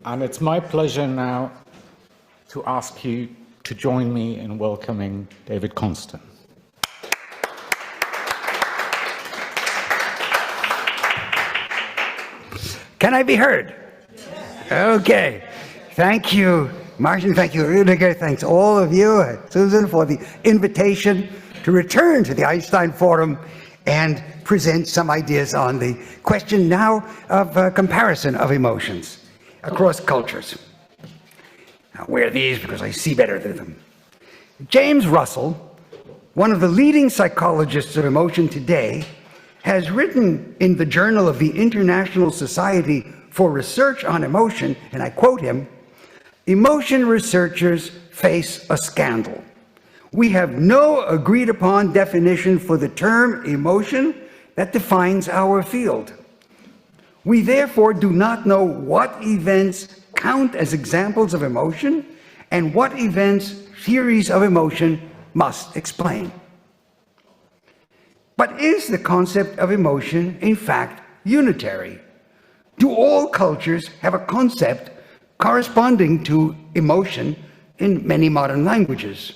And it's my pleasure now to ask you to join me in welcoming David Konstan. Can I be heard? Okay. Thank you, Martin. Thank you, Rudiger. Thanks all of you, Susan, for the invitation to return to the Einstein Forum and present some ideas on the question now of comparison of emotions across cultures. I'll wear these because I see better than them. James Russell, one of the leading psychologists of emotion today, has written in the Journal of the International Society for Research on Emotion, and I quote him, "Emotion researchers face a scandal. We have no agreed upon definition for the term emotion that defines our field. We therefore do not know what events count as examples of emotion and what events theories of emotion must explain." But is the concept of emotion, in fact, unitary? Do all cultures have a concept corresponding to emotion in many modern languages?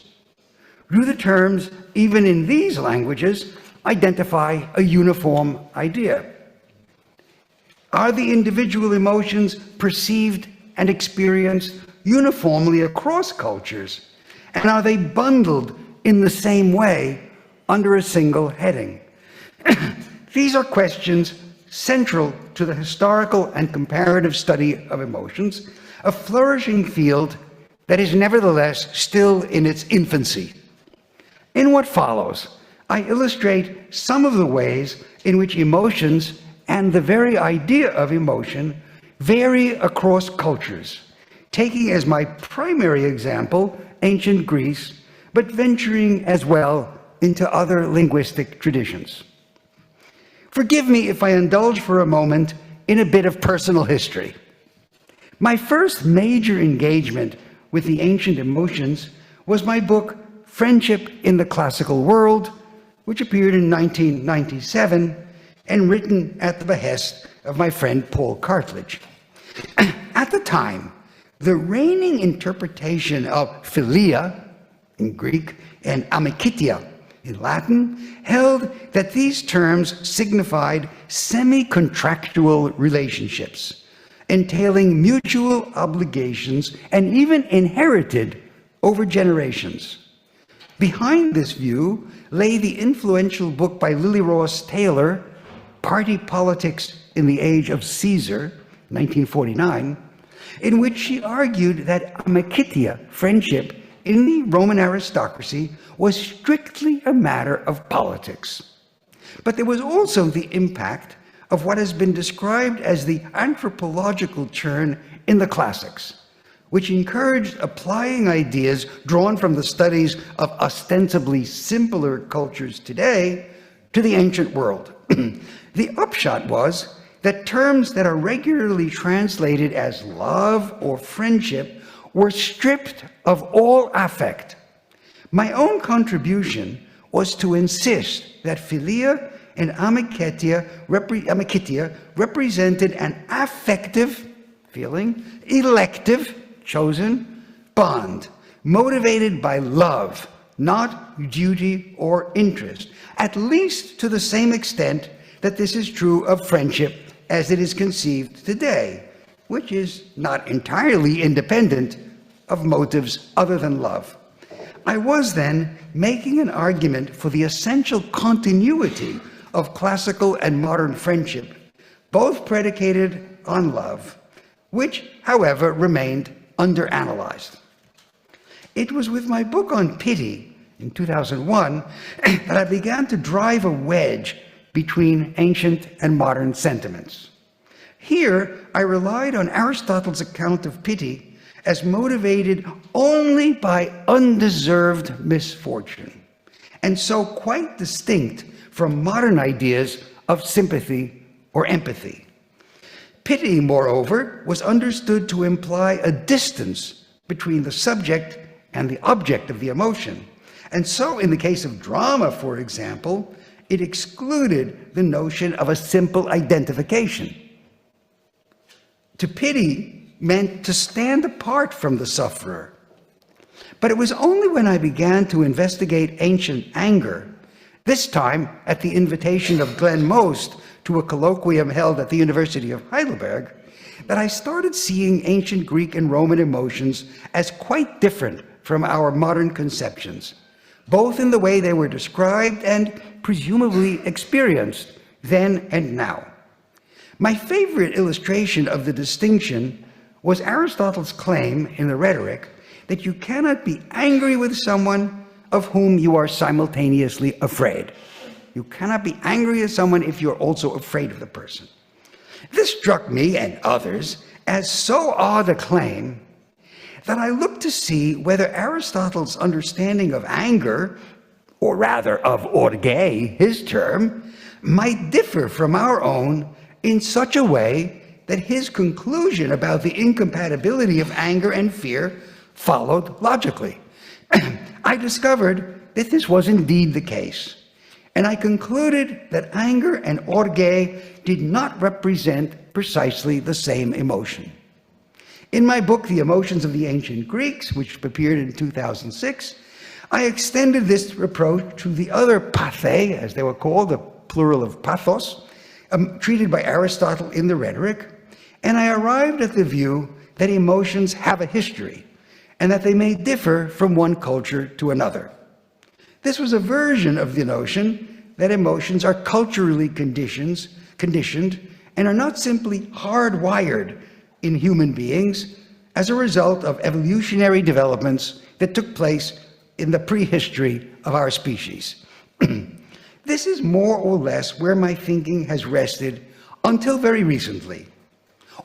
Do the terms, even in these languages, identify a uniform idea? Are the individual emotions perceived and experienced uniformly across cultures? And are they bundled in the same way under a single heading? These are questions central to the historical and comparative study of emotions, a flourishing field that is nevertheless still in its infancy. In what follows, I illustrate some of the ways in which emotions and the very idea of emotion vary across cultures, taking as my primary example ancient Greece, but venturing as well into other linguistic traditions. Forgive me if I indulge for a moment in a bit of personal history. My first major engagement with the ancient emotions was my book, Friendship in the Classical World, which appeared in 1997 and written at the behest of my friend Paul Cartledge. At the time, the reigning interpretation of philia in Greek and amikitia in Latin held that these terms signified semi-contractual relationships, entailing mutual obligations and even inherited over generations. Behind this view lay the influential book by Lily Ross Taylor, Party Politics in the Age of Caesar, 1949, in which she argued that amikitia, friendship, in the Roman aristocracy was strictly a matter of politics. But there was also the impact of what has been described as the anthropological turn in the classics, which encouraged applying ideas drawn from the studies of ostensibly simpler cultures today to the ancient world. The upshot was that terms that are regularly translated as love or friendship were stripped of all affect. My own contribution was to insist that philia and amikitia represented an affective, feeling, elective, chosen, bond, motivated by love, not duty or interest, at least to the same extent that this is true of friendship as it is conceived today, which is not entirely independent of motives other than love. I was then making an argument for the essential continuity of classical and modern friendship, both predicated on love, which, however, remained underanalyzed. It was with my book on pity in 2001 that I began to drive a wedge between ancient and modern sentiments. Here, I relied on Aristotle's account of pity as motivated only by undeserved misfortune, and so quite distinct from modern ideas of sympathy or empathy. Pity, moreover, was understood to imply a distance between the subject and the object of the emotion. And so, in the case of drama, for example, it excluded the notion of a simple identification. To pity meant to stand apart from the sufferer. But it was only when I began to investigate ancient anger, this time at the invitation of Glenn Most to a colloquium held at the University of Heidelberg, that I started seeing ancient Greek and Roman emotions as quite different from our modern conceptions, both in the way they were described and presumably experienced then and now. My favorite illustration of the distinction was Aristotle's claim in the Rhetoric that you cannot be angry with someone of whom you are simultaneously afraid. You cannot be angry with someone if you're also afraid of the person. This struck me and others as so odd a claim that I looked to see whether Aristotle's understanding of anger, or rather of orge, his term, might differ from our own in such a way that his conclusion about the incompatibility of anger and fear followed logically. I discovered that this was indeed the case, and I concluded that anger and orge did not represent precisely the same emotion. In my book, The Emotions of the Ancient Greeks, which appeared in 2006, I extended this approach to the other pathe, as they were called, the plural of pathos, treated by Aristotle in the Rhetoric, and I arrived at the view that emotions have a history, and that they may differ from one culture to another. This was a version of the notion that emotions are culturally conditioned and are not simply hardwired in human beings as a result of evolutionary developments that took place in the prehistory of our species. This is more or less where my thinking has rested until very recently,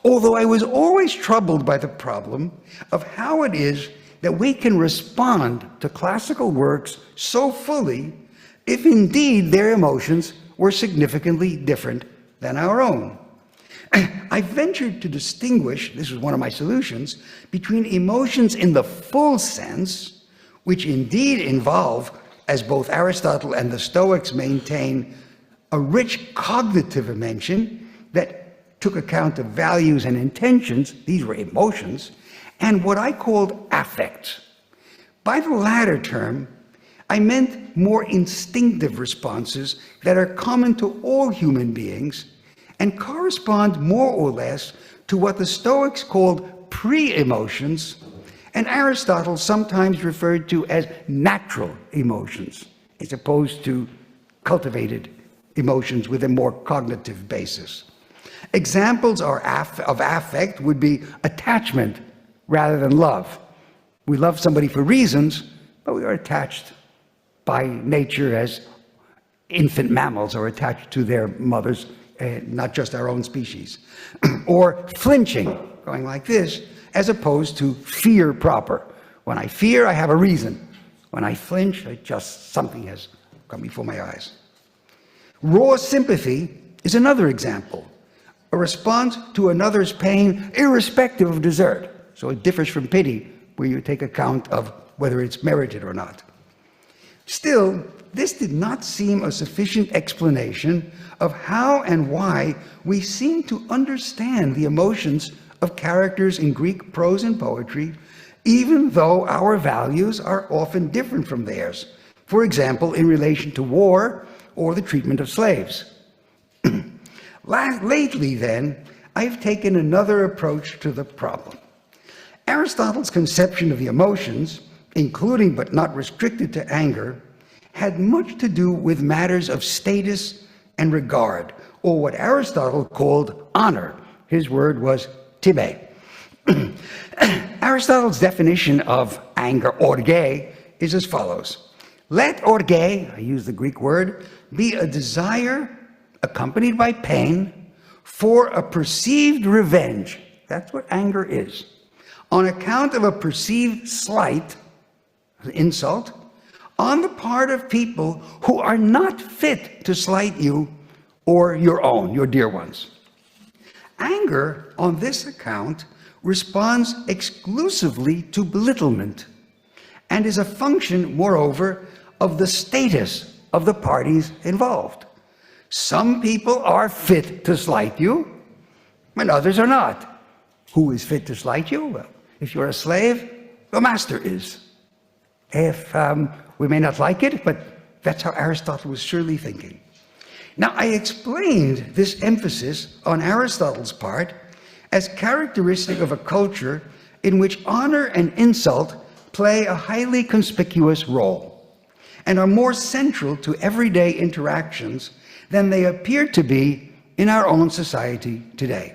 although I was always troubled by the problem of how it is that we can respond to classical works so fully if indeed their emotions were significantly different than our own. I ventured to distinguish, this was one of my solutions, between emotions in the full sense, which indeed involve, as both Aristotle and the Stoics maintain, a rich cognitive dimension that took account of values and intentions, these were emotions, and what I called affects. By the latter term, I meant more instinctive responses that are common to all human beings and correspond more or less to what the Stoics called pre-emotions, and Aristotle sometimes referred to as natural emotions, as opposed to cultivated emotions with a more cognitive basis. Examples of affect would be attachment rather than love. We love somebody for reasons, but we are attached by nature as infant mammals are attached to their mothers, not just our own species. Or flinching, going like this, as opposed to fear proper. When I fear, I have a reason. When I flinch, something has come before my eyes. Raw sympathy is another example, a response to another's pain irrespective of desert. So it differs from pity, where you take account of whether it's merited or not. Still, this did not seem a sufficient explanation of how and why we seem to understand the emotions of characters in Greek prose and poetry, even though our values are often different from theirs, for example, in relation to war or the treatment of slaves. Lately, then, I've taken another approach to the problem. Aristotle's conception of the emotions, including but not restricted to anger, had much to do with matters of status and regard, or what Aristotle called honor. His word was tibe. Aristotle's definition of anger, orge, is as follows. Let orge, I use the Greek word, be a desire accompanied by pain for a perceived revenge. That's what anger is. On account of a perceived slight, insult, on the part of people who are not fit to slight you or your own, your dear ones. Anger, on this account, responds exclusively to belittlement and is a function, moreover, of the status of the parties involved. Some people are fit to slight you, and others are not. Who is fit to slight you? Well, if you're a slave, the master is. If we may not like it, but that's how Aristotle was surely thinking. Now, I explained this emphasis on Aristotle's part as characteristic of a culture in which honor and insult play a highly conspicuous role and are more central to everyday interactions than they appear to be in our own society today.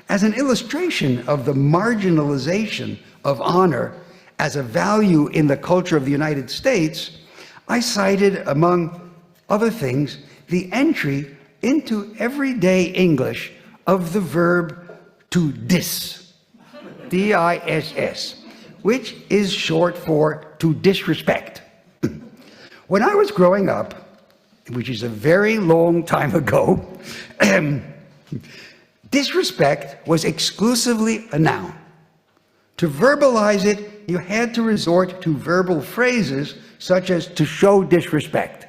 As an illustration of the marginalization of honor as a value in the culture of the United States, I cited, among other things, the entry into everyday English of the verb to diss, D-I-S-S, which is short for to disrespect. When I was growing up, which is a very long time ago, disrespect was exclusively a noun. To verbalize it, you had to resort to verbal phrases such as to show disrespect.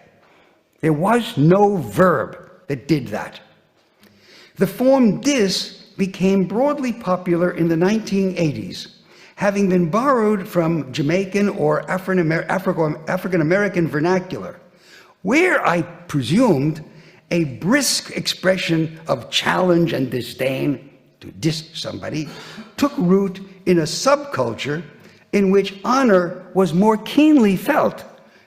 There was no verb that did that. The form dis became broadly popular in the 1980s, having been borrowed from Jamaican or African-American vernacular, where I presumed a brisk expression of challenge and disdain, to diss somebody, took root in a subculture in which honor was more keenly felt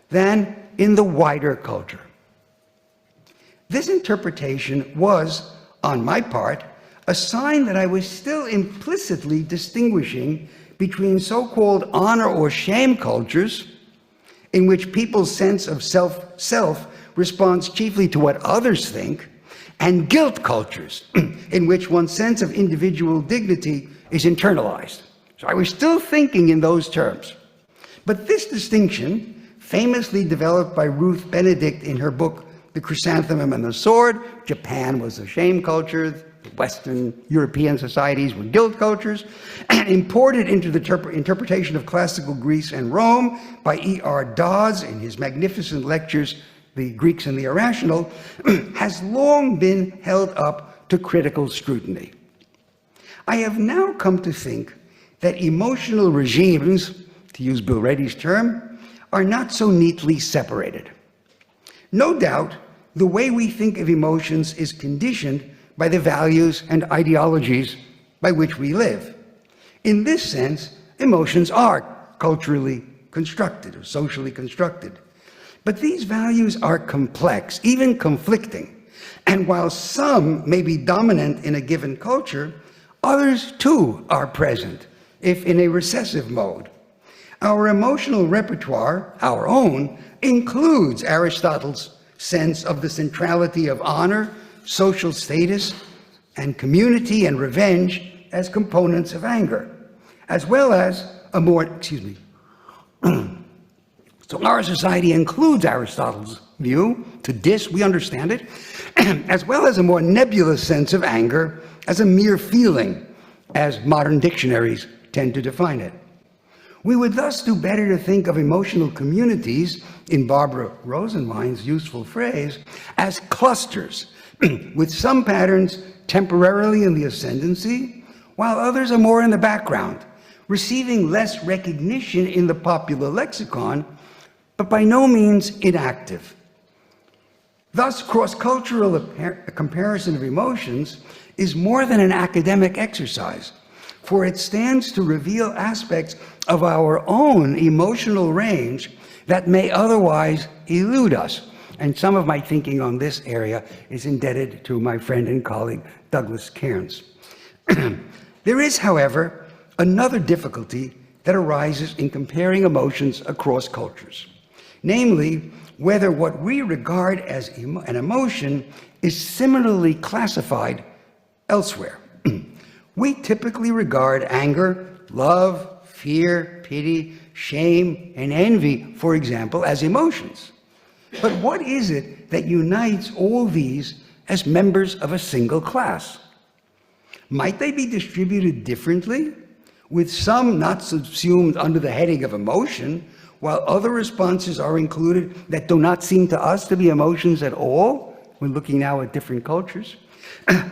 than in the wider culture. This interpretation was, on my part, a sign that I was still implicitly distinguishing between so-called honor or shame cultures, in which people's sense of self responds chiefly to what others think, and guilt cultures, in which one's sense of individual dignity is internalized. So I was still thinking in those terms. But this distinction, famously developed by Ruth Benedict in her book, The Chrysanthemum and the Sword, Japan was a shame culture, Western European societies were guilt cultures, and imported into the interpretation of classical Greece and Rome by E.R. Dodds in his magnificent lectures, The Greeks and the Irrational, has long been held up to critical scrutiny. I have now come to think that emotional regimes, to use Bill Reddy's term, are not so neatly separated. No doubt, the way we think of emotions is conditioned by the values and ideologies by which we live. In this sense, emotions are culturally constructed or socially constructed. But these values are complex, even conflicting. And while some may be dominant in a given culture, others too are present, if in a recessive mode. Our emotional repertoire, our own, includes Aristotle's sense of the centrality of honor, social status, and community and revenge as components of anger, as well as a more, So our society includes Aristotle's view, to diss, we understand it, as well as a more nebulous sense of anger as a mere feeling, as modern dictionaries tend to define it. We would thus do better to think of emotional communities, in Barbara Rosenwein's useful phrase, as clusters, with some patterns temporarily in the ascendancy, while others are more in the background, receiving less recognition in the popular lexicon, but by no means inactive. Thus, cross-cultural comparison of emotions is more than an academic exercise, for it stands to reveal aspects of our own emotional range that may otherwise elude us. And some of my thinking on this area is indebted to my friend and colleague, Douglas Cairns. There is, however, another difficulty that arises in comparing emotions across cultures, namely, whether what we regard as an emotion is similarly classified elsewhere. We typically regard anger, love, fear, pity, shame, and envy, for example, as emotions. But what is it that unites all these as members of a single class? Might they be distributed differently, with some not subsumed under the heading of emotion, while other responses are included that do not seem to us to be emotions at all? We're looking now at different cultures.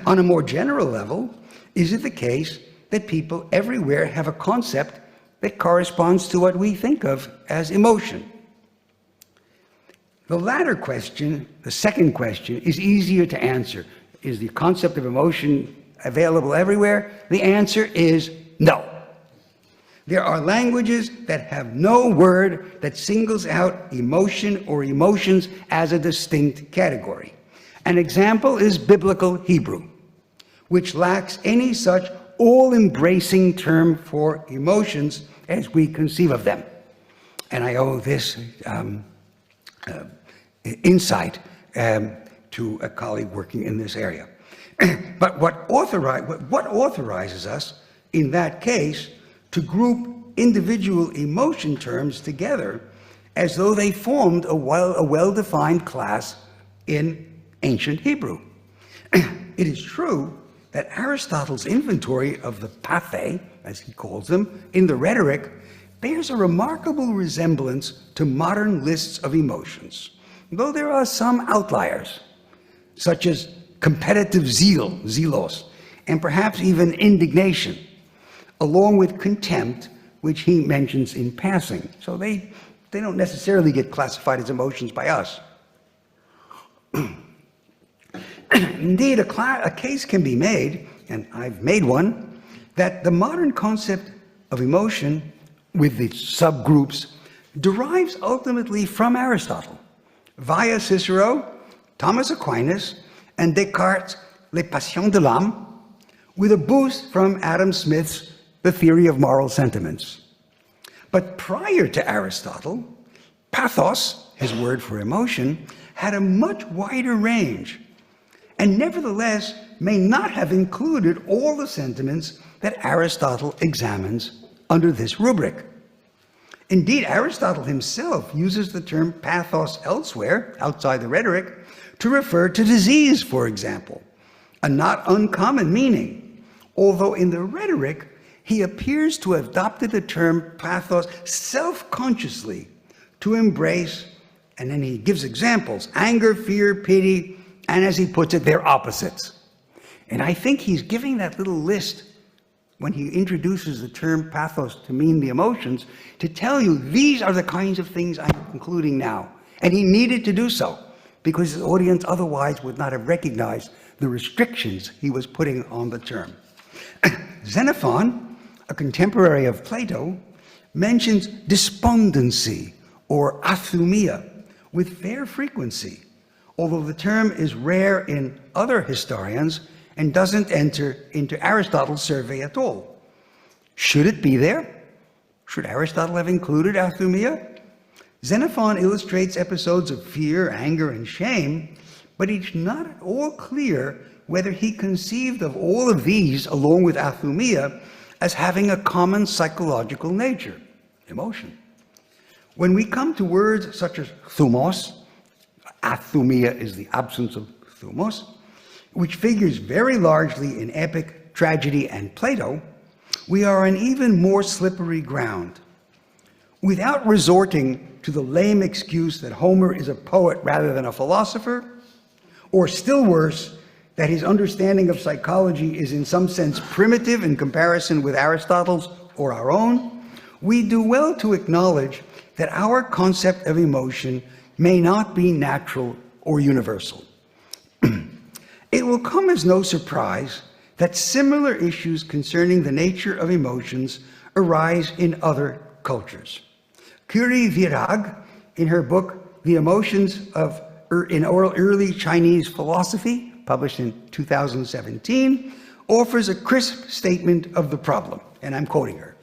On a more general level, is it the case that people everywhere have a concept that corresponds to what we think of as emotion. The latter question, the second question, is easier to answer. Is the concept of emotion available everywhere? The answer is no. There are languages that have no word that singles out emotion or emotions as a distinct category. An example is Biblical Hebrew, which lacks any such all-embracing term for emotions as we conceive of them. And I owe this insight to a colleague working in this area. But what authorizes us, in that case, to group individual emotion terms together as though they formed a well-defined class in ancient Hebrew? It is true that Aristotle's inventory of the pathe, as he calls them, in the Rhetoric, bears a remarkable resemblance to modern lists of emotions, though there are some outliers, such as competitive zeal, zelos, and perhaps even indignation, along with contempt, which he mentions in passing. So they don't necessarily get classified as emotions by us. Indeed, a case can be made, and I've made one, that the modern concept of emotion with its subgroups derives ultimately from Aristotle, via Cicero, Thomas Aquinas, and Descartes' Les Passions de l'âme, with a boost from Adam Smith's The Theory of Moral Sentiments. But prior to Aristotle, pathos, his word for emotion, had a much wider range, and nevertheless may not have included all the sentiments that Aristotle examines under this rubric. Indeed, Aristotle himself uses the term pathos elsewhere, outside the Rhetoric, to refer to disease, for example, a not uncommon meaning, although in the Rhetoric, he appears to have adopted the term pathos self-consciously to embrace, and then he gives examples, anger, fear, pity, and as he puts it, they're opposites. And I think he's giving that little list when he introduces the term pathos to mean the emotions, to tell you these are the kinds of things I'm including now. And he needed to do so, because his audience otherwise would not have recognized the restrictions he was putting on the term. Xenophon, a contemporary of Plato, mentions despondency or athumia with fair frequency, although the term is rare in other historians and doesn't enter into Aristotle's survey at all. Should it be there? Should Aristotle have included athumia? Xenophon illustrates episodes of fear, anger, and shame, but it's not at all clear whether he conceived of all of these, along with athumia, as having a common psychological nature, emotion. When we come to words such as thumos, athumia is the absence of thumos, which figures very largely in epic, tragedy, and Plato, we are on even more slippery ground. Without resorting to the lame excuse that Homer is a poet rather than a philosopher, or still worse, that his understanding of psychology is in some sense primitive in comparison with Aristotle's or our own, we do well to acknowledge that our concept of emotion may not be natural or universal. It will come as no surprise that similar issues concerning the nature of emotions arise in other cultures. Curie Virag, in her book, The Emotions in Early Chinese Philosophy, published in 2017, offers a crisp statement of the problem, and I'm quoting her.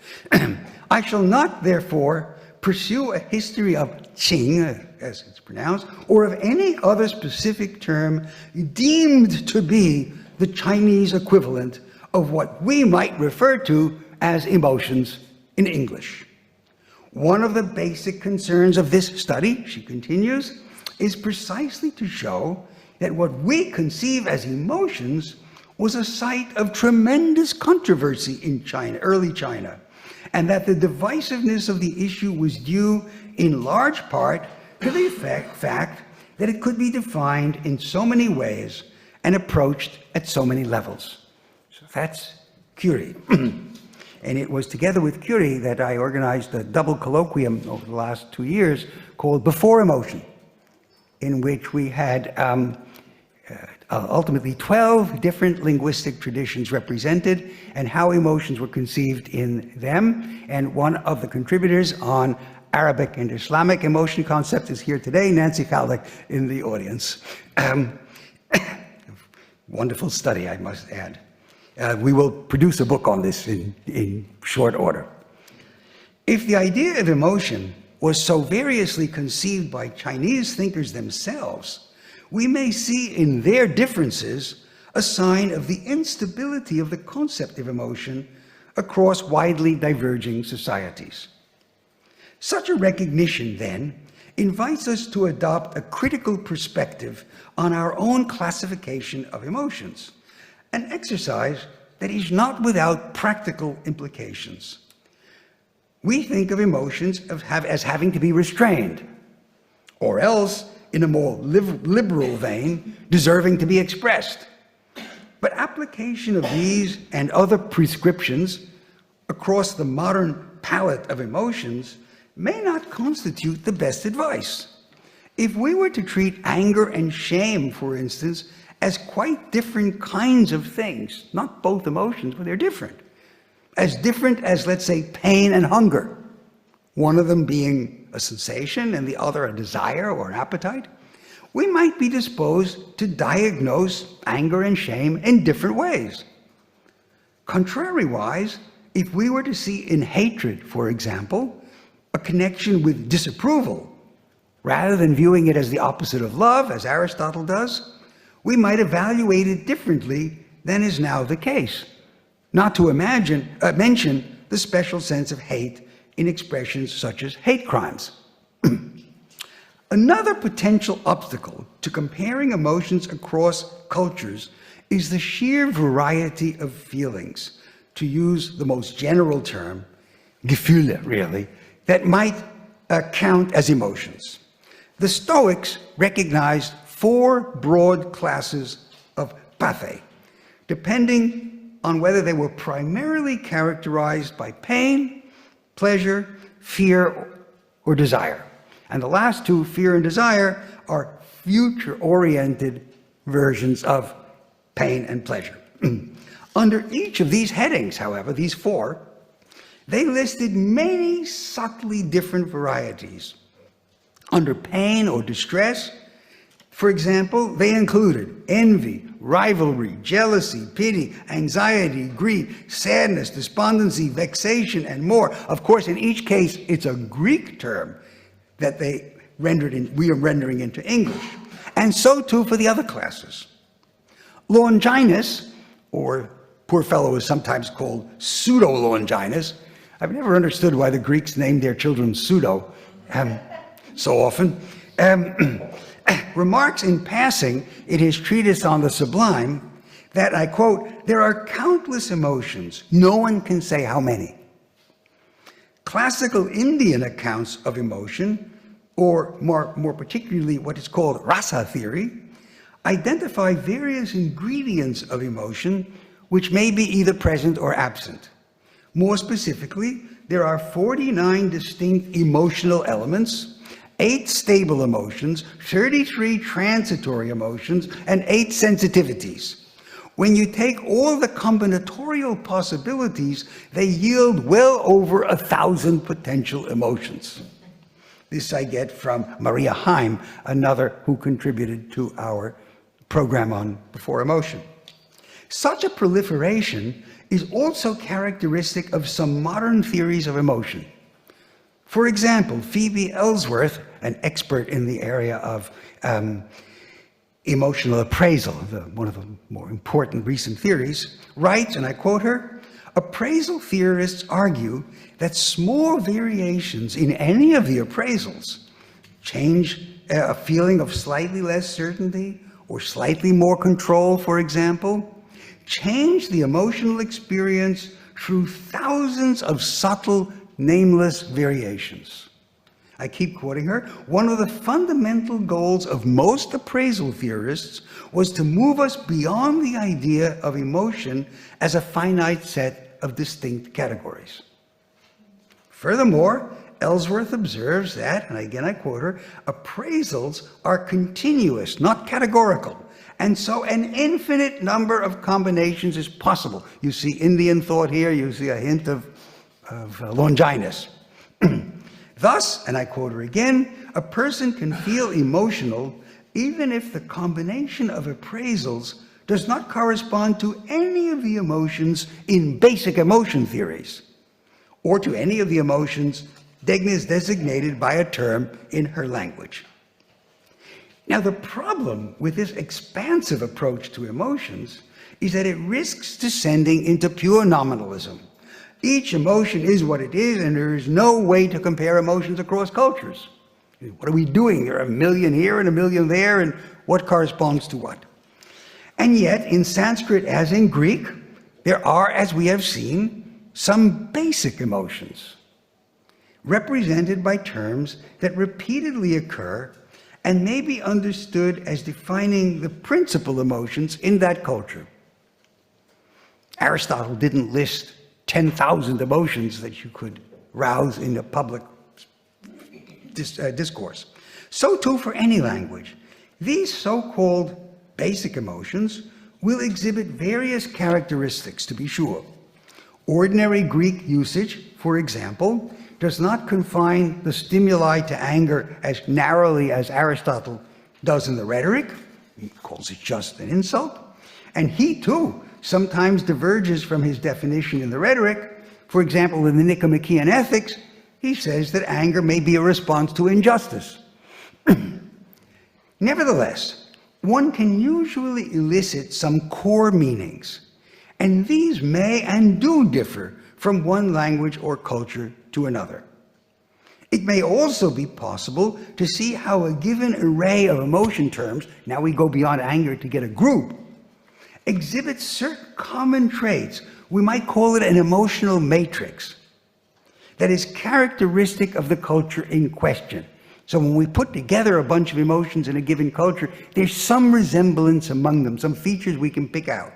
I shall not, therefore, pursue a history of Qing, as it's pronounced, or of any other specific term deemed to be the Chinese equivalent of what we might refer to as emotions in English. One of the basic concerns of this study, she continues, is precisely to show that what we conceive as emotions was a site of tremendous controversy in China, early China, and that the divisiveness of the issue was due in large part to the fact that it could be defined in so many ways and approached at so many levels. So that's Curie. And it was together with Curie that I organized a double colloquium over the last 2 years called Before Emotion, in which we had ultimately 12 different linguistic traditions represented and how emotions were conceived in them. And one of the contributors on Arabic and Islamic emotion concept is here today, Nancy Khalek, in the audience. Wonderful study, I must add. We will produce a book on this in short order. If the idea of emotion was so variously conceived by Chinese thinkers themselves, we may see in their differences a sign of the instability of the concept of emotion across widely diverging societies. Such a recognition, then, invites us to adopt a critical perspective on our own classification of emotions, an exercise that is not without practical implications. We think of emotions as having to be restrained, or else, in a more liberal vein, deserving to be expressed. But application of these and other prescriptions across the modern palette of emotions may not constitute the best advice. If we were to treat anger and shame, for instance, as quite different kinds of things, not both emotions, but they're different, as, let's say, pain and hunger, one of them being a sensation and the other a desire or an appetite, we might be disposed to diagnose anger and shame in different ways. Contrariwise, if we were to see in hatred, for example, a connection with disapproval, rather than viewing it as the opposite of love, as Aristotle does, we might evaluate it differently than is now the case, not to mention the special sense of hate in expressions such as hate crimes. Another potential obstacle to comparing emotions across cultures is the sheer variety of feelings, to use the most general term, Gefühle, really, that might count as emotions. The Stoics recognized 4 broad classes of pathe, depending on whether they were primarily characterized by pain, pleasure, fear, or desire. And the last 2, fear and desire, are future-oriented versions of pain and pleasure. Under each of these headings, however, these 4, they listed many subtly different varieties. Under pain or distress, for example, they included envy, rivalry, jealousy, pity, anxiety, grief, sadness, despondency, vexation, and more. Of course, in each case, it's a Greek term that we are rendering into English. And so too for the other classes. Longinus, or poor fellow is sometimes called pseudo-Longinus. I've never understood why the Greeks named their children pseudo so often. Remarks in passing in his treatise on the sublime that, I quote, "There are countless emotions, no one can say how many." Classical Indian accounts of emotion, or more particularly what is called rasa theory, identify various ingredients of emotion which may be either present or absent. More specifically, there are 49 distinct emotional elements, 8 stable emotions, 33 transitory emotions, and 8 sensitivities. When you take all the combinatorial possibilities, they yield well over 1,000 potential emotions. This I get from Maria Heim, another who contributed to our program on Before Emotion. Such a proliferation is also characteristic of some modern theories of emotion. For example, Phoebe Ellsworth, an expert in the area of emotional appraisal, one of the more important recent theories, writes, and I quote her, "Appraisal theorists argue that small variations in any of the appraisals, change a feeling of slightly less certainty or slightly more control, for example, change the emotional experience through thousands of subtle, nameless variations." I keep quoting her, "One of the fundamental goals of most appraisal theorists was to move us beyond the idea of emotion as a finite set of distinct categories." Furthermore, Ellsworth observes that, and again I quote her, "appraisals are continuous, not categorical, and so an infinite number of combinations is possible." You see Indian thought here, you see a hint of Longinus. "Thus," and I quote her again, "a person can feel emotional even if the combination of appraisals does not correspond to any of the emotions in basic emotion theories, or to any of the emotions designated by a term in her language." Now, the problem with this expansive approach to emotions is that it risks descending into pure nominalism. Each emotion is what it is, and there is no way to compare emotions across cultures. What are we doing? There are a million here and a million there, and what corresponds to what? And yet, in Sanskrit as in Greek, there are, as we have seen, some basic emotions, represented by terms that repeatedly occur and may be understood as defining the principal emotions in that culture. Aristotle didn't list 10,000 emotions that you could rouse in a public discourse. So too for any language. These so-called basic emotions will exhibit various characteristics, to be sure. Ordinary Greek usage, for example, does not confine the stimuli to anger as narrowly as Aristotle does in the rhetoric. He calls it just an insult. And he, too, sometimes diverges from his definition in the rhetoric. For example, in the Nicomachean Ethics, he says that anger may be a response to injustice. Nevertheless, one can usually elicit some core meanings, and these may and do differ from one language or culture to another. It may also be possible to see how a given array of emotion terms, now we go beyond anger to get a group, exhibits certain common traits. We might call it an emotional matrix that is characteristic of the culture in question. So when we put together a bunch of emotions in a given culture, there's some resemblance among them, some features we can pick out.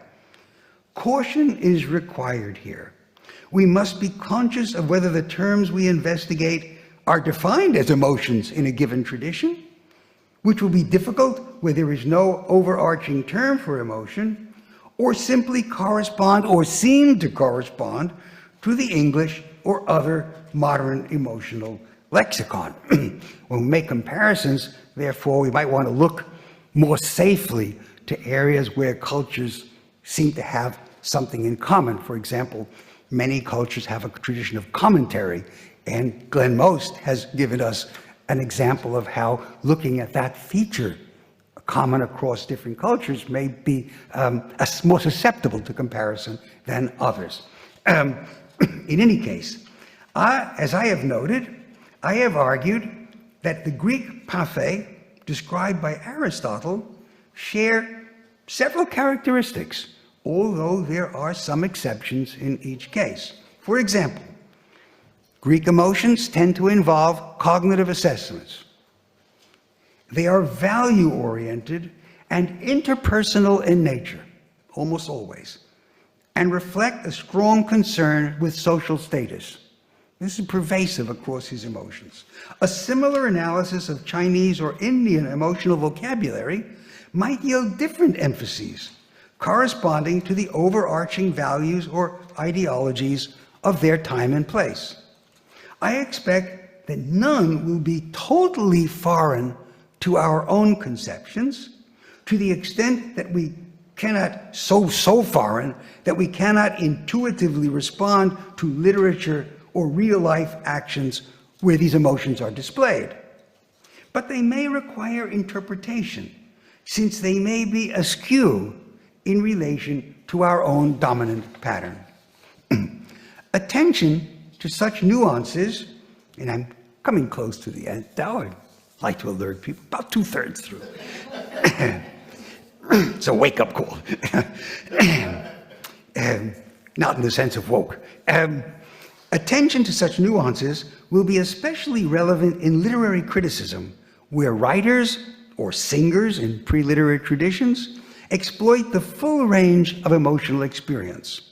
Caution is required here. We must be conscious of whether the terms we investigate are defined as emotions in a given tradition, which will be difficult where there is no overarching term for emotion, or simply correspond or seem to correspond to the English or other modern emotional lexicon. When we make comparisons, therefore, we might want to look more safely to areas where cultures seem to have something in common. For example, many cultures have a tradition of commentary, and Glenn Most has given us an example of how looking at that feature common across different cultures may be more susceptible to comparison than others. In any case, as I have noted, I have argued that the Greek pathe described by Aristotle share several characteristics, although there are some exceptions in each case. For example, Greek emotions tend to involve cognitive assessments. They are value-oriented and interpersonal in nature, almost always, and reflect a strong concern with social status. This is pervasive across his emotions. A similar analysis of Chinese or Indian emotional vocabulary might yield different emphases, corresponding to the overarching values or ideologies of their time and place. I expect that none will be totally foreign to our own conceptions, to the extent that we cannot, so foreign that we cannot intuitively respond to literature or real-life actions where these emotions are displayed. But they may require interpretation, since they may be askew in relation to our own dominant pattern. Attention to such nuances, and I'm coming close to the end now, I'd like to alert people, about 2/3 through. It's a wake-up call. Not in the sense of woke. Attention to such nuances will be especially relevant in literary criticism, where writers or singers in pre-literary traditions exploit the full range of emotional experience.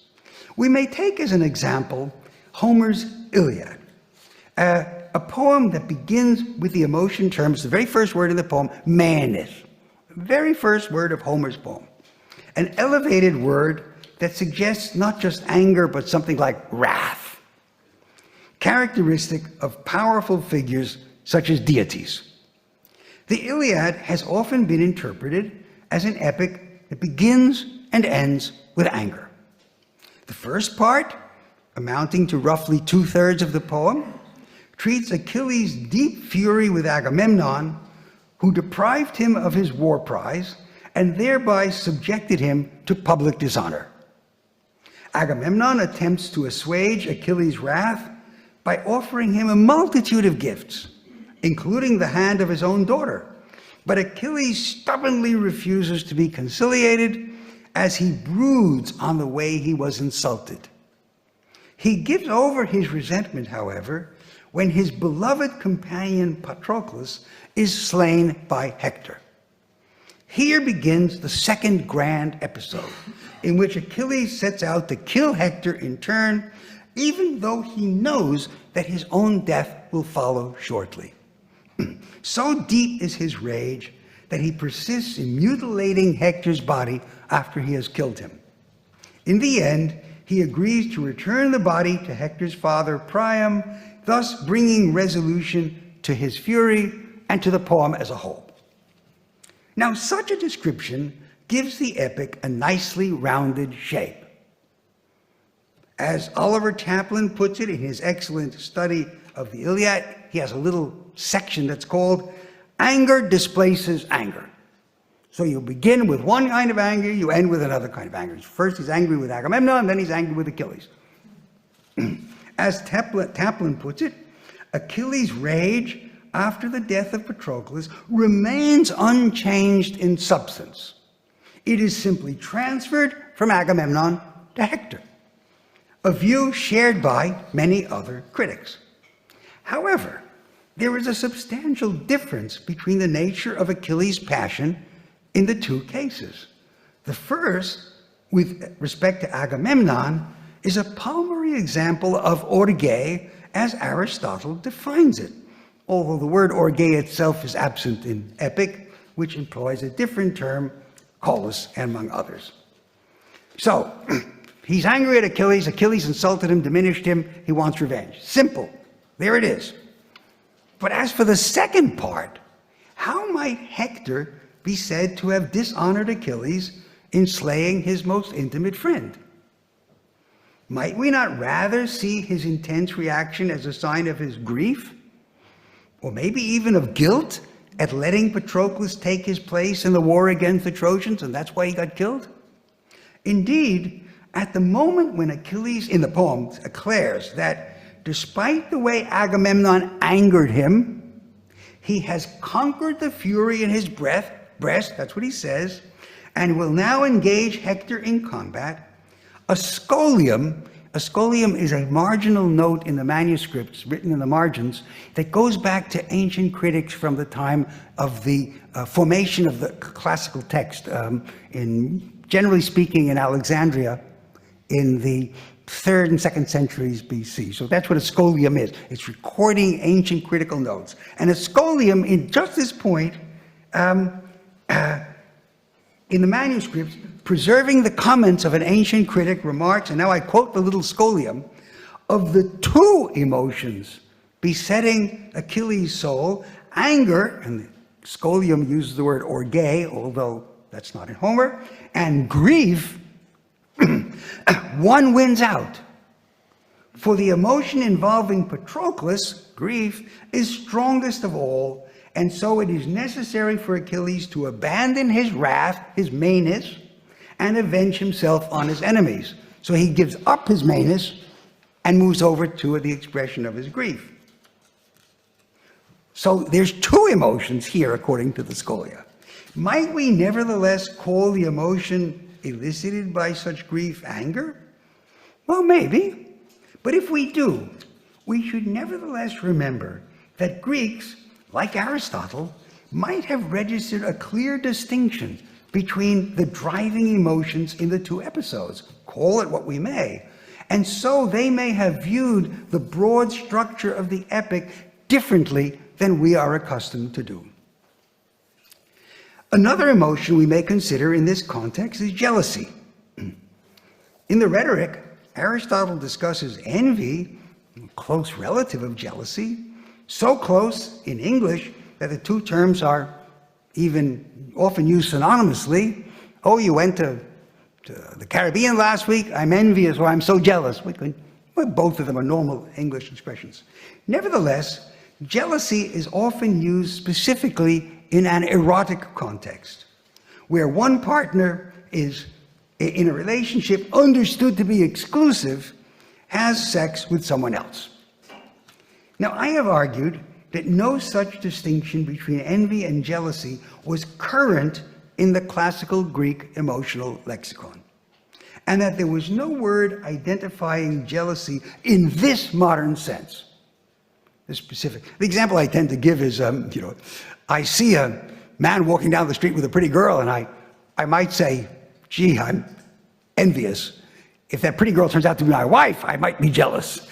We may take as an example Homer's Iliad, a poem that begins with the emotion terms, the very first word in the poem, maneth, the very first word of Homer's poem, an elevated word that suggests not just anger, but something like wrath, characteristic of powerful figures such as deities. The Iliad has often been interpreted as an epic that begins and ends with anger. The first part, amounting to roughly 2/3 of the poem, treats Achilles' deep fury with Agamemnon, who deprived him of his war prize and thereby subjected him to public dishonor. Agamemnon attempts to assuage Achilles' wrath by offering him a multitude of gifts, including the hand of his own daughter. But Achilles stubbornly refuses to be conciliated as he broods on the way he was insulted. He gives over his resentment, however, when his beloved companion Patroclus is slain by Hector. Here begins the second grand episode, in which Achilles sets out to kill Hector in turn, even though he knows that his own death will follow shortly. So deep is his rage that he persists in mutilating Hector's body after he has killed him. In the end, he agrees to return the body to Hector's father Priam, thus bringing resolution to his fury and to the poem as a whole. Now, such a description gives the epic a nicely rounded shape. As Oliver Chaplin puts it in his excellent study of the Iliad, he has a little section that's called Anger Displaces Anger. So you begin with one kind of anger, you end with another kind of anger. First he's angry with Agamemnon, then he's angry with Achilles. As Chaplin puts it, Achilles' rage after the death of Patroclus remains unchanged in substance. It is simply transferred from Agamemnon to Hector, a view shared by many other critics. However, there is a substantial difference between the nature of Achilles' passion in the two cases. The first, with respect to Agamemnon, is a palmary example of orge as Aristotle defines it, although the word orge itself is absent in epic, which employs a different term, Colus, among others. So, he's angry at Achilles. Achilles insulted him, diminished him. He wants revenge. Simple. There it is. But as for the second part, how might Hector be said to have dishonored Achilles in slaying his most intimate friend? Might we not rather see his intense reaction as a sign of his grief, or maybe even of guilt at letting Patroclus take his place in the war against the Trojans, and that's why he got killed? Indeed, at the moment when Achilles, in the poem, declares that despite the way Agamemnon angered him, he has conquered the fury in his breast, that's what he says, and will now engage Hector in combat. A scholium is a marginal note in the manuscripts written in the margins that goes back to ancient critics from the time of the formation of the classical text, generally speaking in Alexandria in the 3rd and 2nd centuries BC. So that's what a scholium is. It's recording ancient critical notes. And a scholium, in just this point, in the manuscripts, preserving the comments of an ancient critic, remarks, and now I quote the little scholium, of the two emotions besetting Achilles' soul, anger, and the scholium uses the word orge, although that's not in Homer, and grief, one wins out. For the emotion involving Patroclus, grief, is strongest of all, and so it is necessary for Achilles to abandon his wrath, his meanness, and avenge himself on his enemies. So he gives up his meanness and moves over to the expression of his grief. So there's two emotions here, according to the Scholia. Might we nevertheless call the emotion elicited by such grief anger? Well, maybe. But if we do, we should nevertheless remember that Greeks, like Aristotle, might have registered a clear distinction between the driving emotions in the two episodes, call it what we may, and so they may have viewed the broad structure of the epic differently than we are accustomed to do. Another emotion we may consider in this context is jealousy. In the Rhetoric, Aristotle discusses envy, a close relative of jealousy, so close in English that the two terms are even often used synonymously. Oh, you went to the Caribbean last week? I'm envious, or I'm so jealous. Well, both of them are normal English expressions. Nevertheless, jealousy is often used specifically in an erotic context, where one partner is in a relationship understood to be exclusive, has sex with someone else. Now, I have argued that no such distinction between envy and jealousy was current in the classical Greek emotional lexicon, and that there was no word identifying jealousy in this modern sense. The example I tend to give is, I see a man walking down the street with a pretty girl, and I might say, gee, I'm envious. If that pretty girl turns out to be my wife, I might be jealous.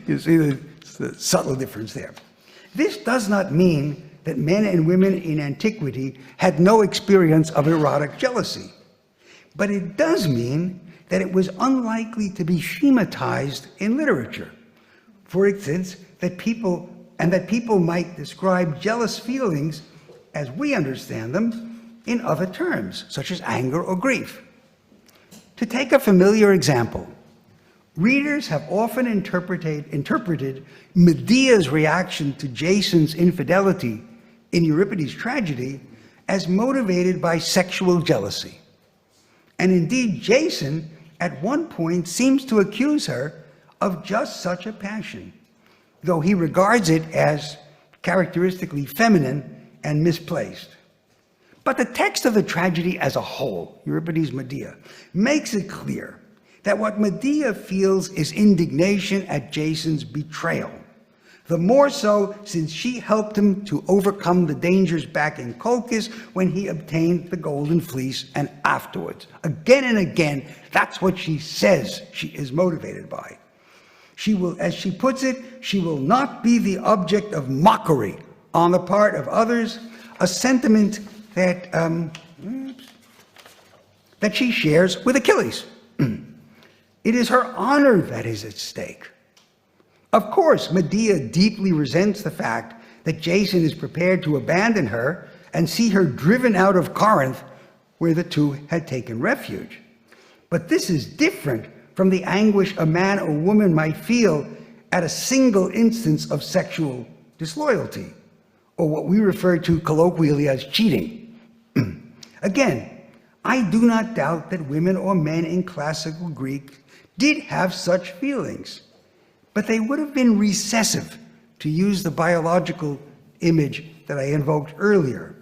You see the subtle difference there. This does not mean that men and women in antiquity had no experience of erotic jealousy, but it does mean that it was unlikely to be schematized in literature. For instance, that people might describe jealous feelings as we understand them in other terms, such as anger or grief. To take a familiar example, readers have often interpreted Medea's reaction to Jason's infidelity in Euripides' tragedy as motivated by sexual jealousy. And indeed, Jason at one point seems to accuse her of just such a passion, though he regards it as characteristically feminine and misplaced. But the text of the tragedy as a whole, Euripides' Medea, makes it clear that what Medea feels is indignation at Jason's betrayal, the more so since she helped him to overcome the dangers back in Colchis when he obtained the golden fleece, and afterwards. Again and again, that's what she says she is motivated by. She will, as she puts it, she will not be the object of mockery on the part of others, a sentiment that she shares with Achilles. It is her honor that is at stake. Of course, Medea deeply resents the fact that Jason is prepared to abandon her and see her driven out of Corinth, where the two had taken refuge. But this is different from the anguish a man or woman might feel at a single instance of sexual disloyalty, or what we refer to colloquially as cheating. Again, I do not doubt that women or men in classical Greek did have such feelings, but they would have been recessive, to use the biological image that I invoked earlier.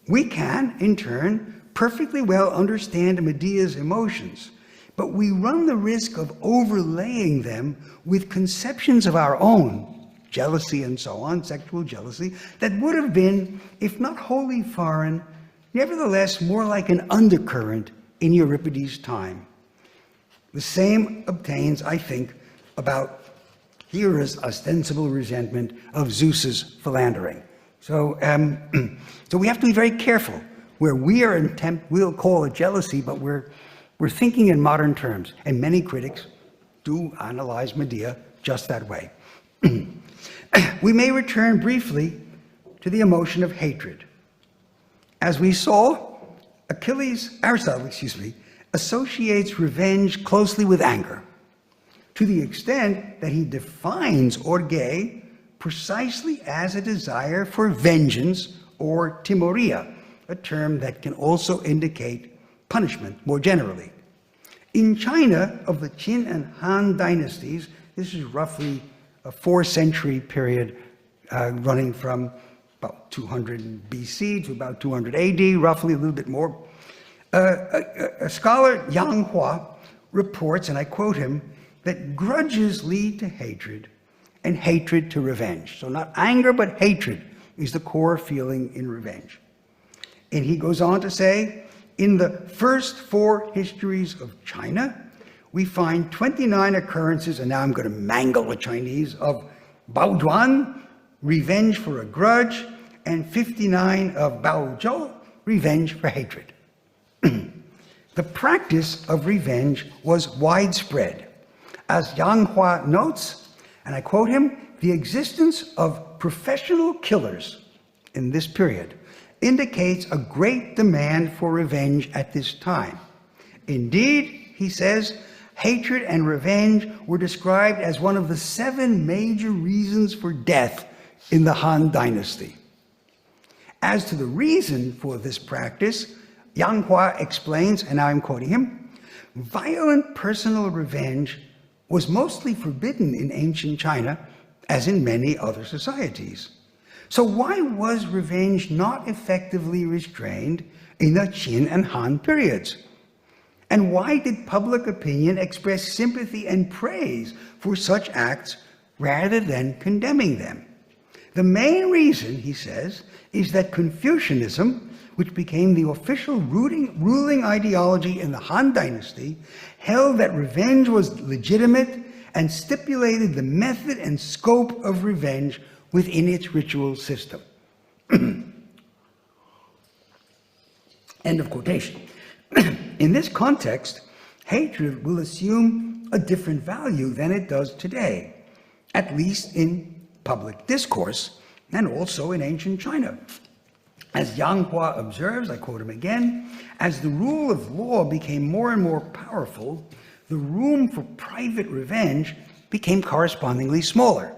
We can, in turn, perfectly well understand Medea's emotions, but we run the risk of overlaying them with conceptions of our own, jealousy and so on, sexual jealousy, that would have been, if not wholly foreign, nevertheless more like an undercurrent in Euripides' time. The same obtains, I think, about Hera's ostensible resentment of Zeus's philandering. So we have to be very careful where we'll call it jealousy, but we're thinking in modern terms, and many critics do analyze Medea just that way. We may return briefly to the emotion of hatred. As we saw, Aristotle associates revenge closely with anger, to the extent that he defines orge precisely as a desire for vengeance, or timoria, a term that can also indicate punishment more generally. In China of the Qin and Han dynasties, this is roughly a 4-century period running from about 200 BC to about 200 AD, roughly, a little bit more. A scholar, Yang Hua, reports, and I quote him, that grudges lead to hatred and hatred to revenge. So not anger, but hatred is the core feeling in revenge. And he goes on to say, in the first 4 histories of China, we find 29 occurrences, and now I'm going to mangle the Chinese, of baojuan, revenge for a grudge, and 59 of baozhou, revenge for hatred. The practice of revenge was widespread. As Yang Hua notes, and I quote him, the existence of professional killers in this period indicates a great demand for revenge at this time. Indeed, he says, hatred and revenge were described as one of the 7 major reasons for death in the Han Dynasty. As to the reason for this practice, Yang Hua explains, and I'm quoting him, violent personal revenge was mostly forbidden in ancient China, as in many other societies. So why was revenge not effectively restrained in the Qin and Han periods? And why did public opinion express sympathy and praise for such acts rather than condemning them? The main reason, he says, is that Confucianism, which became the official ruling ideology in the Han Dynasty, held that revenge was legitimate and stipulated the method and scope of revenge within its ritual system. End of quotation. In this context, hatred will assume a different value than it does today, at least in public discourse and also in ancient China. As Yang Hua observes, I quote him again, as the rule of law became more and more powerful, the room for private revenge became correspondingly smaller.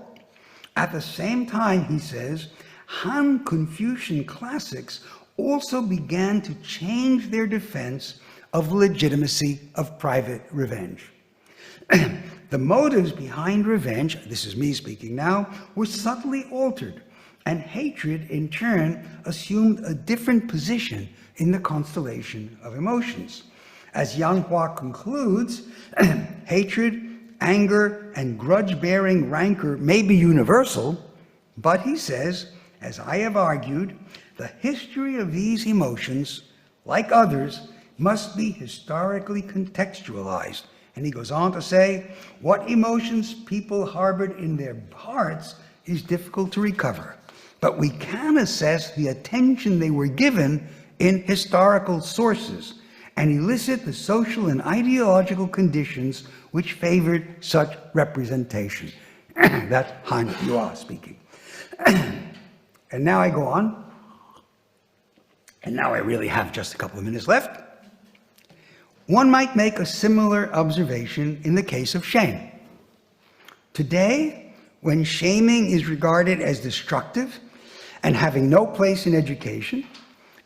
At the same time, he says, Han Confucian classics also began to change their defense of the legitimacy of private revenge. The motives behind revenge, this is me speaking now, were subtly altered, and hatred in turn assumed a different position in the constellation of emotions. As Yang Hua concludes, hatred, anger, and grudge-bearing rancor may be universal, but he says, as I have argued, the history of these emotions, like others, must be historically contextualized. And he goes on to say, what emotions people harbored in their hearts is difficult to recover, but we can assess the attention they were given in historical sources and elicit the social and ideological conditions which favored such representation. That's Han Yua speaking. And now I go on, and now I really have just a couple of minutes left. One might make a similar observation in the case of shame. Today, when shaming is regarded as destructive and having no place in education,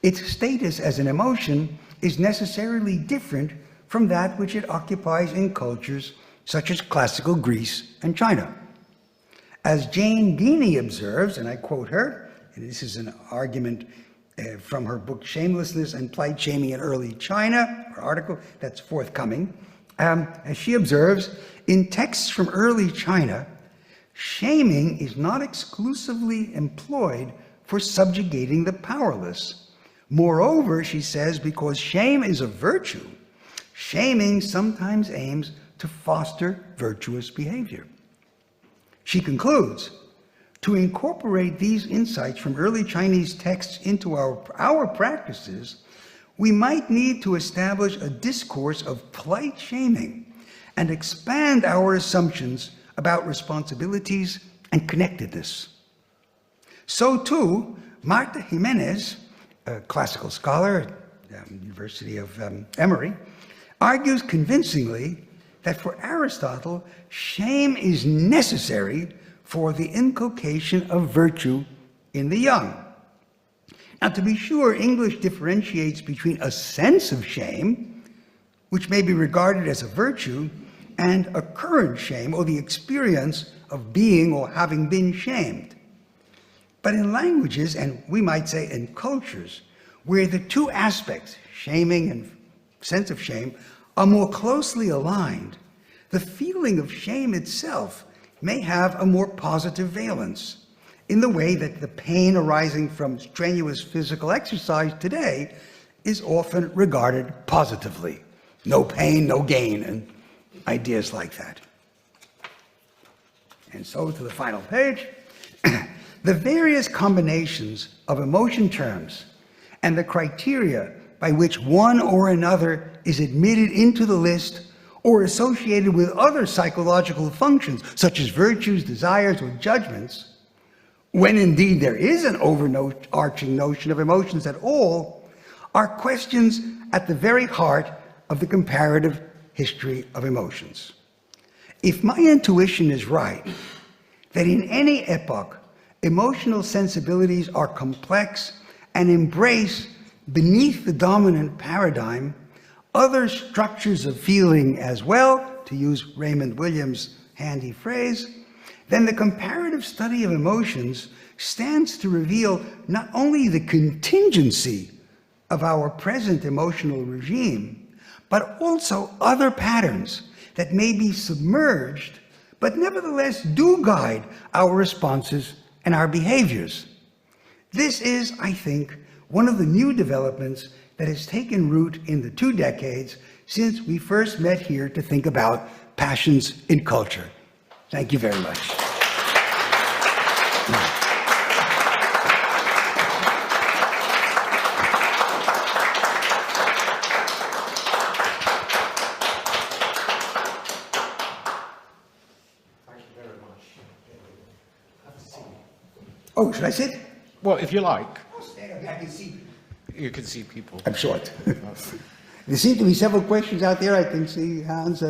its status as an emotion is necessarily different from that which it occupies in cultures such as classical Greece and China. As Jane Guiney observes, and I quote her, and this is an argument from her book Shamelessness and Plight Shaming in Early China, her article that's forthcoming. As she observes, in texts from early China, shaming is not exclusively employed for subjugating the powerless. Moreover, she says, because shame is a virtue, shaming sometimes aims to foster virtuous behavior. She concludes, to incorporate these insights from early Chinese texts into our practices, we might need to establish a discourse of polite shaming and expand our assumptions about responsibilities and connectedness. So too, Marta Jimenez, a classical scholar at the University of Emory, argues convincingly that for Aristotle, shame is necessary for the inculcation of virtue in the young. Now, to be sure, English differentiates between a sense of shame, which may be regarded as a virtue, and a current shame, or the experience of being or having been shamed. But in languages, and we might say in cultures, where the two aspects, shaming and sense of shame, are more closely aligned, the feeling of shame itself may have a more positive valence, in the way that the pain arising from strenuous physical exercise today is often regarded positively. No pain, no gain, and ideas like that. And so to the final page. The various combinations of emotion terms and the criteria by which one or another is admitted into the list or associated with other psychological functions, such as virtues, desires, or judgments, when indeed there is an overarching notion of emotions at all, are questions at the very heart of the comparative history of emotions. If my intuition is right, that in any epoch, emotional sensibilities are complex and embrace, beneath the dominant paradigm, other structures of feeling as well, to use Raymond Williams' handy phrase, then the comparative study of emotions stands to reveal not only the contingency of our present emotional regime, but also other patterns that may be submerged, but nevertheless do guide our responses and our behaviors. This is, I think, one of the new developments that has taken root in the 2 decades since we first met here to think about passions in culture. Thank you very much. Oh, should I sit? Well, if you like, Oh, stand up. I can see. you can see people. I'm short. There seem to be several questions out there. I can see Hans.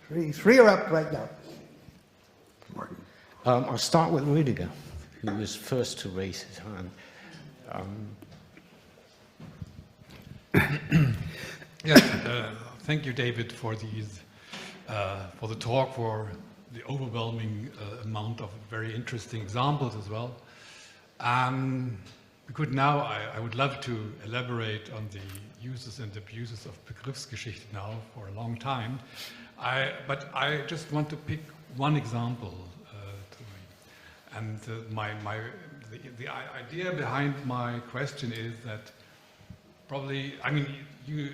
Three are up right now. Martin. I'll start with Rüdiger, who was first to raise his hand. Yes, thank you, David, for the talk, for the overwhelming amount of very interesting examples as well. I would love to elaborate on the uses and abuses of Begriffsgeschichte now for a long time, but I just want to pick one example and the idea behind my question is that probably, I mean, you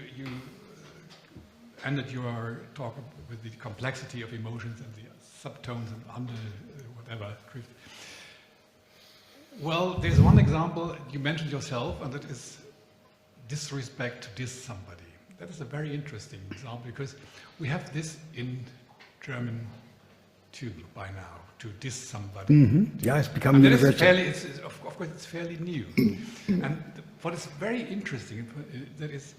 ended your talk with the complexity of emotions and the subtones and whatever. Well, there's one example you mentioned yourself, and that is disrespect to diss somebody. That is a very interesting example because we have this in German too by now, to diss somebody. Mm-hmm. Yeah, it's become universal. Of course, it's fairly new. And what is very interesting that is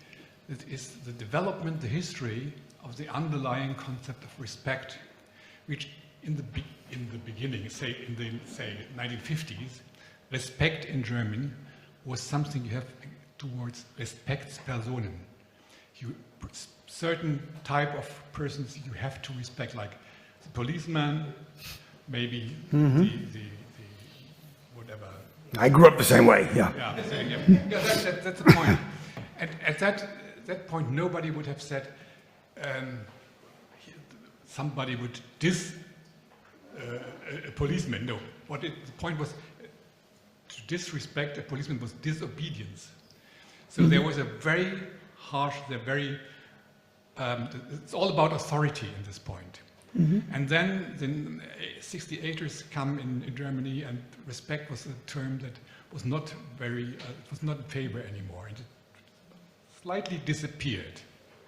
the development, the history of the underlying concept of respect, which in the beginning, say in the 1950s, respect in German was something you have towards Respektspersonen. Certain type of persons you have to respect, like the policeman, maybe the whatever. I grew up the same way. Yeah. That's the point. And at that point, nobody would have said somebody would diss a policeman. No. The point was to disrespect a policeman was disobedience. So there was a very harsh, it's all about authority in this point. And then the 68ers come in Germany, and respect was a term that was not it was not in favor anymore, and it slightly disappeared.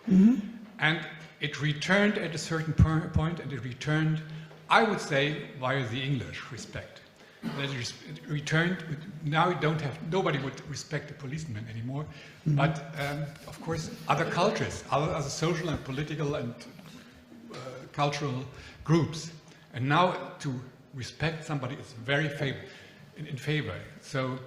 And it returned at a certain point, and it returned, I would say, via the English respect. It returned. Now nobody would respect a policeman anymore, but of course other cultures, other social and political and cultural groups, and now to respect somebody is very in favor. So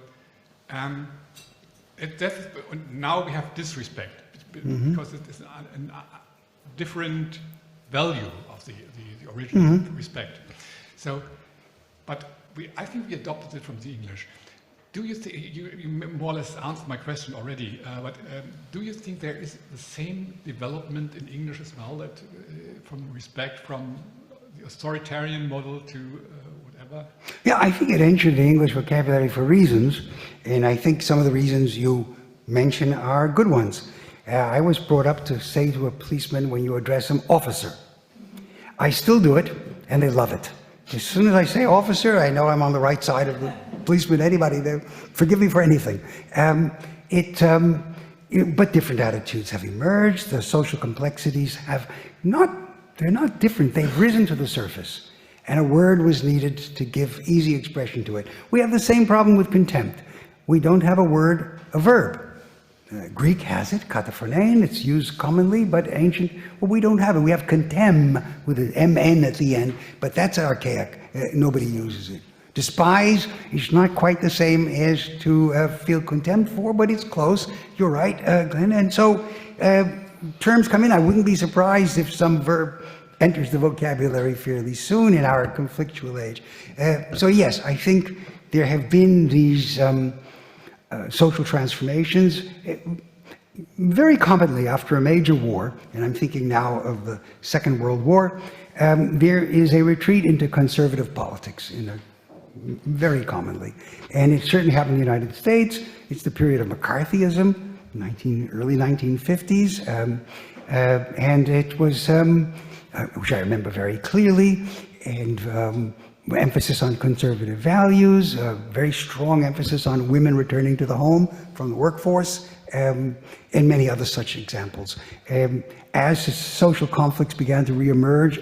now we have disrespect because it is a different value of the original respect. So, but I think we adopted it from the English. Do you think, you more or less answered my question already, but do you think there is the same development in English as well, that from respect from the authoritarian model to whatever? Yeah, I think it entered the English vocabulary for reasons, and I think some of the reasons you mention are good ones. I was brought up to say to a policeman when you address him, officer. I still do it, and they love it. As soon as I say officer, I know I'm on the right side of the policeman, anybody there, forgive me for anything. But different attitudes have emerged. The social complexities they're not different. They've risen to the surface. And a word was needed to give easy expression to it. We have the same problem with contempt. We don't have a verb. Greek has it, kataphonein, it's used commonly, but ancient, well, we don't have it. We have contemn with an MN at the end, but that's archaic. Nobody uses it. Despise is not quite the same as to feel contempt for, but it's close. You're right, Glenn. And so terms come in. I wouldn't be surprised if some verb enters the vocabulary fairly soon in our conflictual age. So yes, I think there have been these social transformations. Very commonly after a major war, and I'm thinking now of the Second World War, there is a retreat into conservative politics, very commonly. And it certainly happened in the United States. It's the period of McCarthyism, early 1950s, and it was, which I remember very clearly, and emphasis on conservative values, very strong emphasis on women returning to the home from the workforce, and many other such examples. As social conflicts began to reemerge,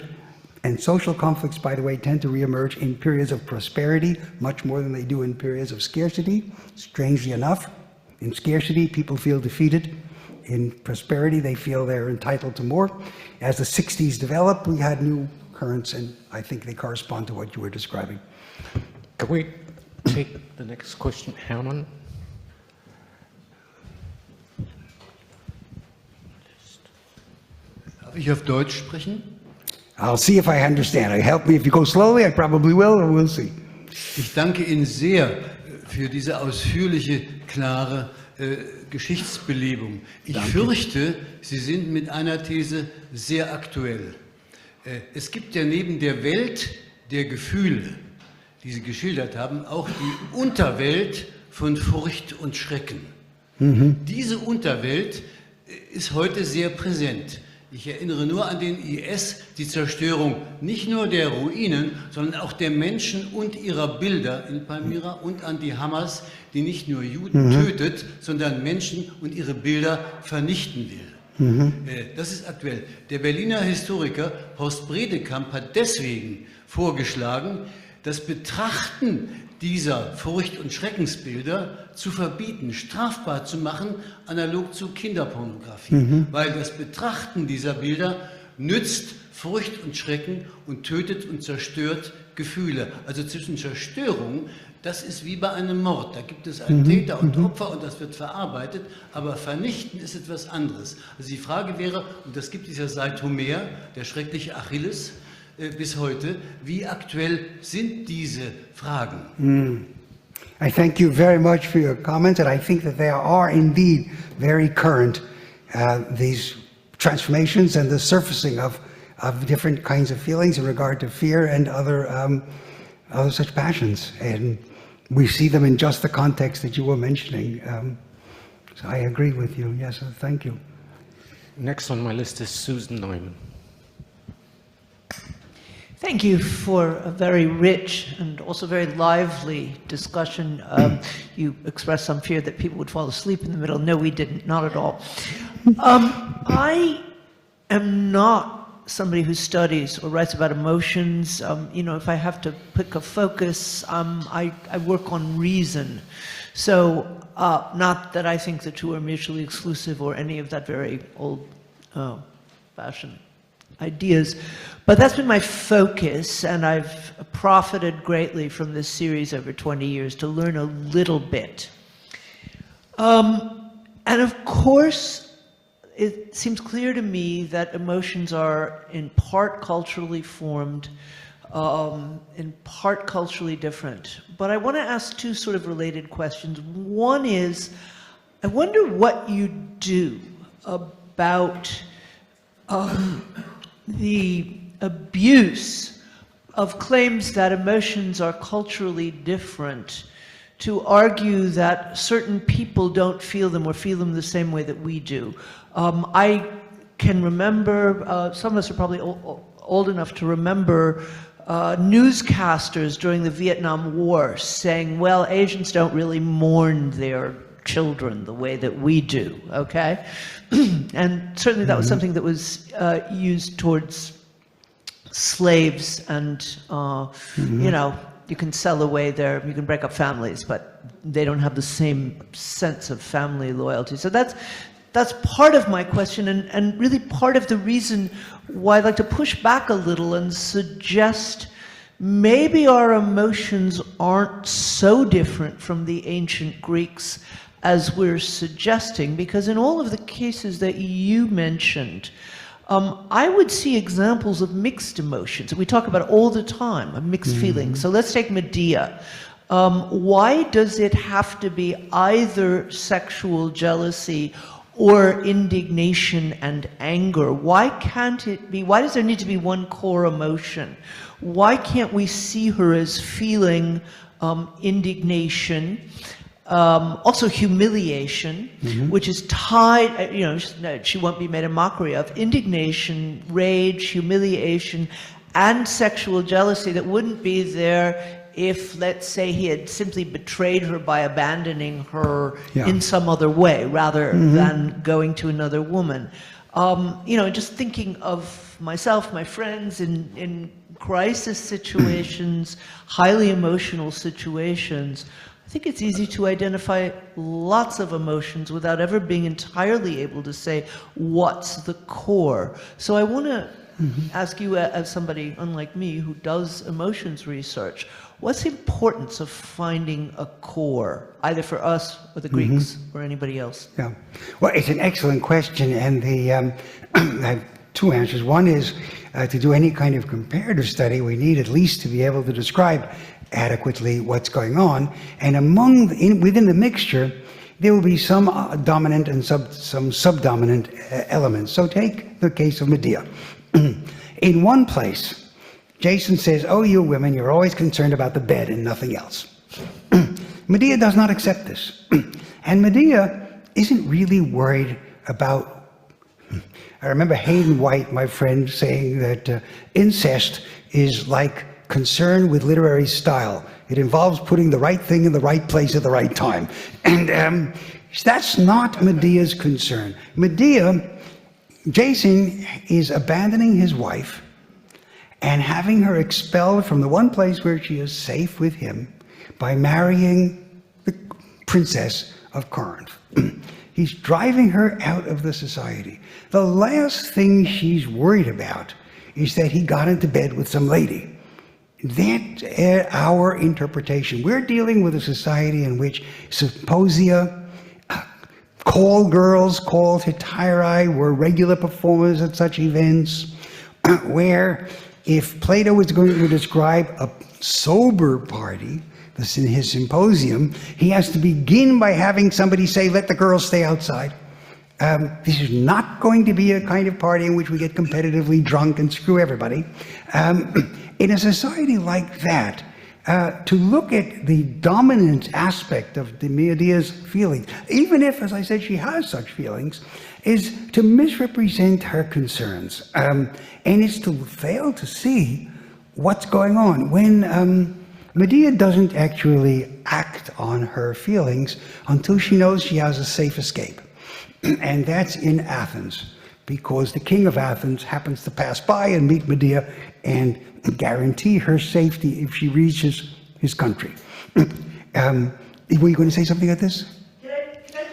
and social conflicts, by the way, tend to reemerge in periods of prosperity much more than they do in periods of scarcity. Strangely enough, in scarcity, people feel defeated. In prosperity, they feel they're entitled to more. As the 60s developed, we had new currents, and I think they correspond to what you were describing. Can we take the next question, Hermann? Darf ich auf Deutsch sprechen? I'll see if I understand. Help me if you go slowly, I probably will, or we'll see. Ich danke Ihnen sehr für diese ausführliche, klare Geschichtsbelebung. Ich fürchte, Sie sind mit einer These sehr aktuell. Es gibt ja neben der Welt der Gefühle, die Sie geschildert haben, auch die Unterwelt von Furcht und Schrecken. Diese Unterwelt ist heute sehr präsent. Ich erinnere nur an den IS, die Zerstörung nicht nur der Ruinen, sondern auch der Menschen und ihrer Bilder in Palmyra, und an die Hamas, die nicht nur Juden tötet, sondern Menschen und ihre Bilder vernichten will. Das ist aktuell. Der Berliner Historiker Horst Bredekamp hat deswegen vorgeschlagen, das Betrachten dieser Furcht- und Schreckensbilder zu verbieten, strafbar zu machen, analog zu Kinderpornografie. Weil das Betrachten dieser Bilder nützt Furcht und Schrecken und tötet und zerstört Gefühle. Also zwischen Zerstörung, das ist wie bei einem Mord. Da gibt es einen Täter und Opfer und das wird verarbeitet, aber vernichten ist etwas anderes. Also die Frage wäre, und das gibt es ja seit Homer, der schreckliche Achilles, bis heute, wie aktuell sind diese Fragen? I thank you very much for your comments, and I think that they are indeed very current, these transformations and the surfacing of different kinds of feelings in regard to fear and other such passions. And we see them in just the context that you were mentioning. So I agree with you. Yes, thank you. Next on my list is Susan Neumann. Thank you for a very rich and also very lively discussion. You expressed some fear that people would fall asleep in the middle. No, we didn't, not at all. I am not somebody who studies or writes about emotions. You know, if I have to pick a focus, I work on reason. So, not that I think the two are mutually exclusive or any of that very old-fashioned ideas, but that's been my focus, and I've profited greatly from this series over 20 years to learn a little bit. And of course, it seems clear to me that emotions are in part culturally formed, in part culturally different. But I want to ask two sort of related questions. One is, I wonder what you do about the abuse of claims that emotions are culturally different, to argue that certain people don't feel them or feel them the same way that we do. I can remember, some of us are probably old enough to remember newscasters during the Vietnam War saying, well, Asians don't really mourn their children the way that we do, okay? And certainly that was something that was used towards slaves, and you know, you can sell away you can break up families, but they don't have the same sense of family loyalty. So that's part of my question, and really part of the reason why I'd like to push back a little and suggest maybe our emotions aren't so different from the ancient Greeks as we're suggesting, because in all of the cases that you mentioned, I would see examples of mixed emotions. We talk about all the time, of mixed feelings. So let's take Medea. Why does it have to be either sexual jealousy or indignation and anger? Why can't it be, why does there need to be one core emotion? Why can't we see her as feeling indignation, also humiliation, which is tied, you know, she won't be made a mockery of, indignation, rage, humiliation, and sexual jealousy that wouldn't be there if, let's say, he had simply betrayed her by abandoning her in some other way, rather than going to another woman. You know, just thinking of myself, my friends in crisis situations, highly emotional situations, I think it's easy to identify lots of emotions without ever being entirely able to say what's the core. So I want to ask you, as somebody unlike me who does emotions research, what's the importance of finding a core, either for us or the Greeks or anybody else? Yeah, well, it's an excellent question, and I have two answers. One is to do any kind of comparative study, we need at least to be able to describe adequately what's going on, and within the mixture, there will be some dominant and some subdominant elements. So take the case of Medea. In one place, Jason says, oh, you women, you're always concerned about the bed and nothing else. Medea does not accept this. And Medea isn't really worried about, I remember Hayden White, my friend, saying that incest is like concern with literary style. It involves putting the right thing in the right place at the right time. And that's not Medea's concern. Jason is abandoning his wife and having her expelled from the one place where she is safe with him by marrying the princess of Corinth. He's driving her out of the society. The last thing she's worried about is that he got into bed with some lady. That's our interpretation. We're dealing with a society in which symposia, call girls, called hetairai, were regular performers at such events, where if Plato was going to describe a sober party, in his symposium, he has to begin by having somebody say, let the girls stay outside. This is not going to be a kind of party in which we get competitively drunk and screw everybody. In a society like that, to look at the dominant aspect of Medea's feelings, even if, as I said, she has such feelings, is to misrepresent her concerns. And it's to fail to see what's going on. When Medea doesn't actually act on her feelings until she knows she has a safe escape. And that's in Athens, because the king of Athens happens to pass by and meet Medea and guarantee her safety if she reaches his country. Were you going to say something at this? Can I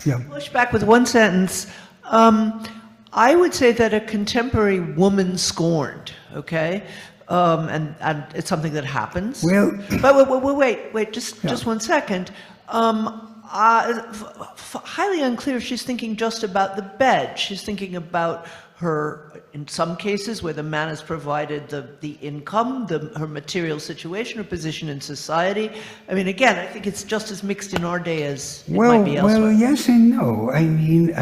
just push back with one sentence? I would say that a contemporary woman scorned, okay? And it's something that happens. Well, but wait, just 1 second. Highly unclear if she's thinking just about the bed. She's thinking about her in some cases where the man has provided the income, her material situation or position in society. I mean, again, I think it's just as mixed in our day as it might be elsewhere. Well, yes and no. I mean,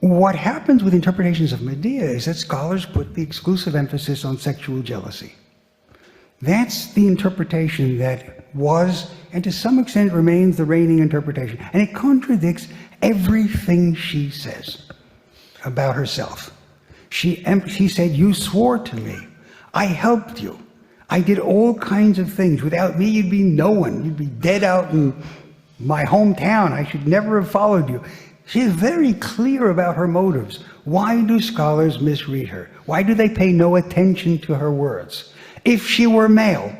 what happens with interpretations of Medea is that scholars put the exclusive emphasis on sexual jealousy. That's the interpretation that was, and to some extent remains, the reigning interpretation. And it contradicts everything she says about herself. She said, "You swore to me. I helped you. I did all kinds of things. Without me, you'd be no one. You'd be dead out in my hometown. I should never have followed you." She is very clear about her motives. Why do scholars misread her? Why do they pay no attention to her words? If she were male,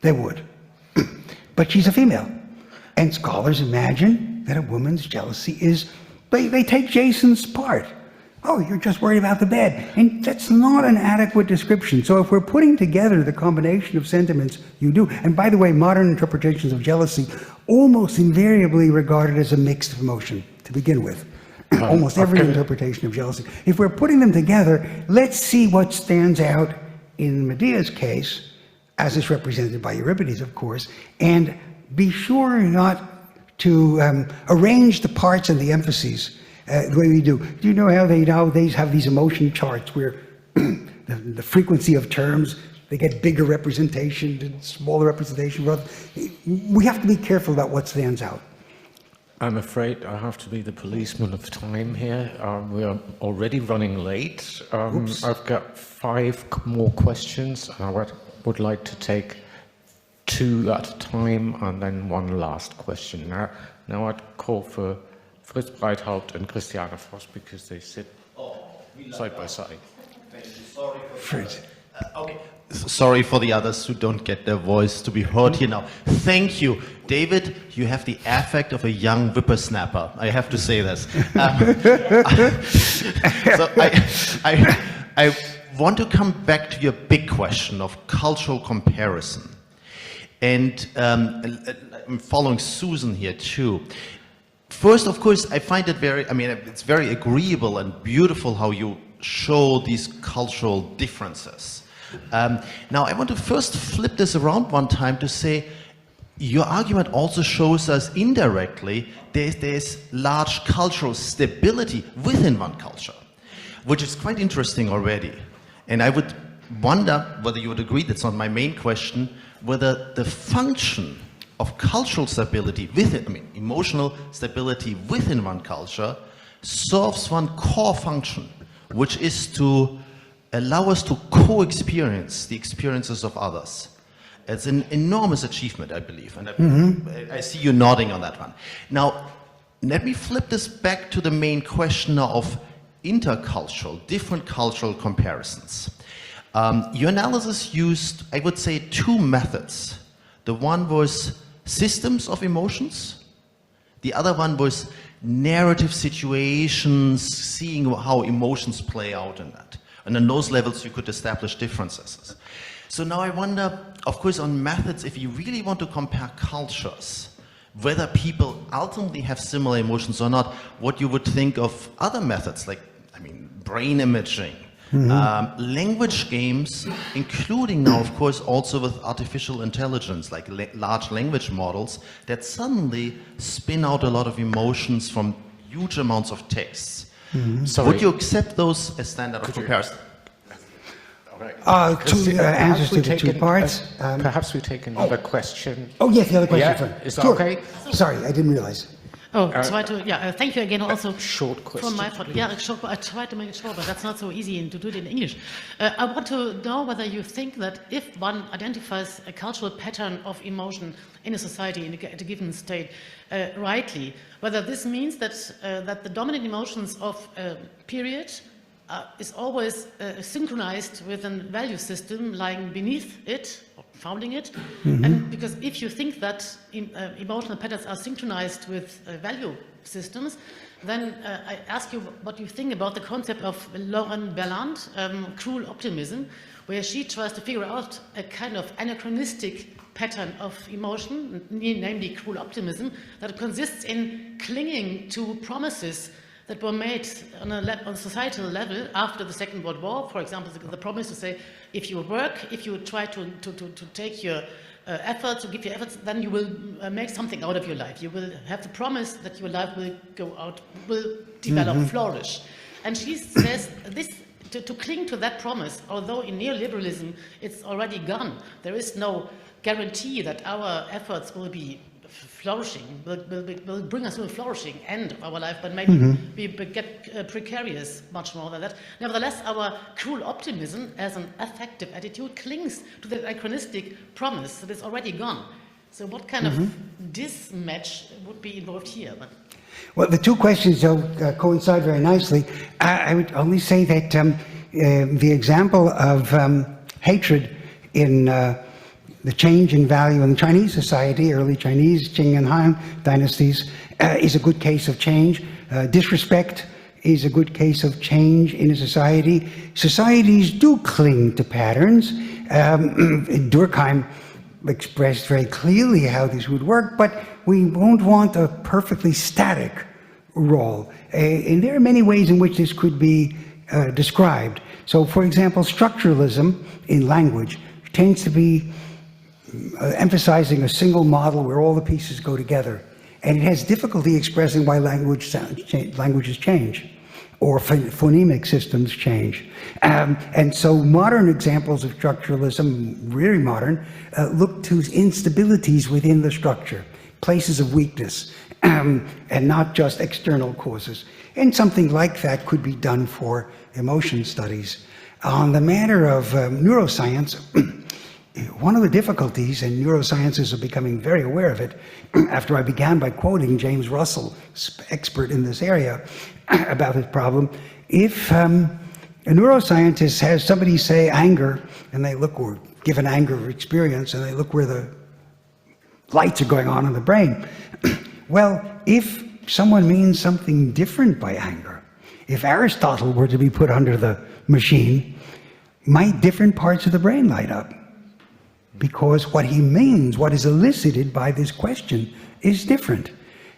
they would. But she's a female. And scholars imagine that a woman's jealousy is, they take Jason's part. Oh, you're just worried about the bed. And that's not an adequate description. So if we're putting together the combination of sentiments you do, and by the way, modern interpretations of jealousy almost invariably regarded as a mixed emotion to begin with. Almost every interpretation of jealousy. If we're putting them together, let's see what stands out in Medea's case, as is represented by Euripides, of course, and be sure not to arrange the parts and the emphases the way we do. Do you know how they nowadays have these emotion charts where the frequency of terms, they get bigger representation and smaller representation? We have to be careful about what stands out. I'm afraid I have to be the policeman of time here. We are already running late. I've got 5 more questions, and I would like to take 2 at a time and then 1 last question. Now I'd call for Fritz Breithaupt and Christiane Voss because they sit side by side. Thank you. Sorry for Fritz. Okay. Sorry for the others who don't get their voice to be heard here now. Thank you. David, you have the affect of a young whippersnapper. I have to say this. So I want to come back to your big question of cultural comparison. And I'm following Susan here too. First, of course, I find it it's very agreeable and beautiful how you show these cultural differences. Now, I want to first flip this around one time to say, your argument also shows us indirectly there's large cultural stability within one culture, which is quite interesting already. And I would wonder whether you would agree, that's not my main question, whether the function of cultural stability within, emotional stability within one culture serves one core function, which is to allow us to co-experience the experiences of others. It's an enormous achievement, I believe, and I see you nodding on that one. Now, let me flip this back to the main question of intercultural, different cultural comparisons. Your analysis used, I would say, 2 methods. The one was systems of emotions. The other one was narrative situations, seeing how emotions play out in that. And on those levels, you could establish differences. So now I wonder, of course, on methods, if you really want to compare cultures, whether people ultimately have similar emotions or not, what you would think of other methods, like, brain imaging, language games, including now, of course, also with artificial intelligence, like large language models, that suddenly spin out a lot of emotions from huge amounts of texts. Would you accept those as standard of comparison? Answers to the 2 parts. Perhaps we take another question. Oh, yes, the other question. Yeah, is that sure. okay? Sorry, I didn't realize. Thank you again also short question. from my part. Yeah, I try to make it short, but that's not so easy to do it in English. I want to know whether you think that if one identifies a cultural pattern of emotion in a society, at a given state, rightly, whether this means that, that the dominant emotions of a period is always synchronized with a value system lying beneath it, or founding it. And because if you think that emotional patterns are synchronized with value systems, then I ask you what you think about the concept of Lauren Berland, cruel optimism, where she tries to figure out a kind of anachronistic pattern of emotion, namely cruel optimism, that consists in clinging to promises that were made on a societal level after the Second World War. For example, the promise to say, if you work, if you try to take your efforts, to give your efforts, then you will make something out of your life. You will have the promise that your life will go out, will develop, flourish. And she says this, to cling to that promise, although in neoliberalism it's already gone, there is no guarantee that our efforts will be flourishing, will bring us to a flourishing end of our life, but maybe we get precarious much more than that. Nevertheless, our cruel optimism as an affective attitude clings to the anachronistic promise that is already gone. So what kind of mismatch would be involved here? Well, the two questions coincide very nicely. I would only say that the example of hatred in the change in value in the Chinese society, early Chinese, Qing and Han dynasties, is a good case of change. Disrespect is a good case of change in a society. Societies do cling to patterns. Durkheim expressed very clearly how this would work, but we won't want a perfectly static role. And there are many ways in which this could be described. So, for example, structuralism in language tends to be emphasizing a single model where all the pieces go together. And it has difficulty expressing why languages change or phonemic systems change. And so modern examples of structuralism, really modern, look to instabilities within the structure, places of weakness, and not just external causes. And something like that could be done for emotion studies. On the matter of neuroscience, one of the difficulties, and neuroscientists are becoming very aware of it, after I began by quoting James Russell, expert in this area, about this problem, if a neuroscientist has somebody say anger, and they look, or give an anger experience, and they look where the lights are going on in the brain, well, if someone means something different by anger, if Aristotle were to be put under the machine, might different parts of the brain light up? Because what he means, what is elicited by this question, is different.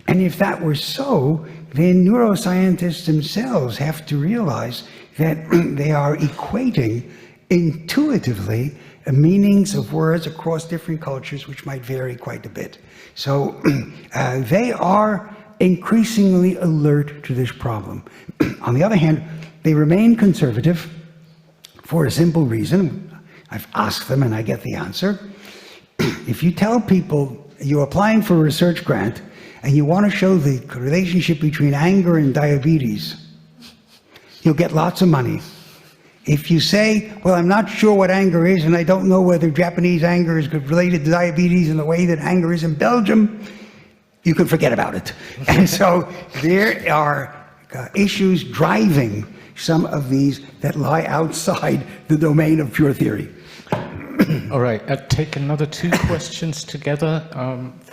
And if that were so, then neuroscientists themselves have to realize that they are equating intuitively meanings of words across different cultures, which might vary quite a bit. So they are increasingly alert to this problem. On the other hand, they remain conservative for a simple reason. I've asked them and I get the answer. If you tell people you're applying for a research grant and you want to show the relationship between anger and diabetes, you'll get lots of money. If you say, well, I'm not sure what anger is and I don't know whether Japanese anger is related to diabetes in the way that anger is in Belgium, you can forget about it. And so there are issues driving some of these that lie outside the domain of pure theory. All right, I'll take another two questions together.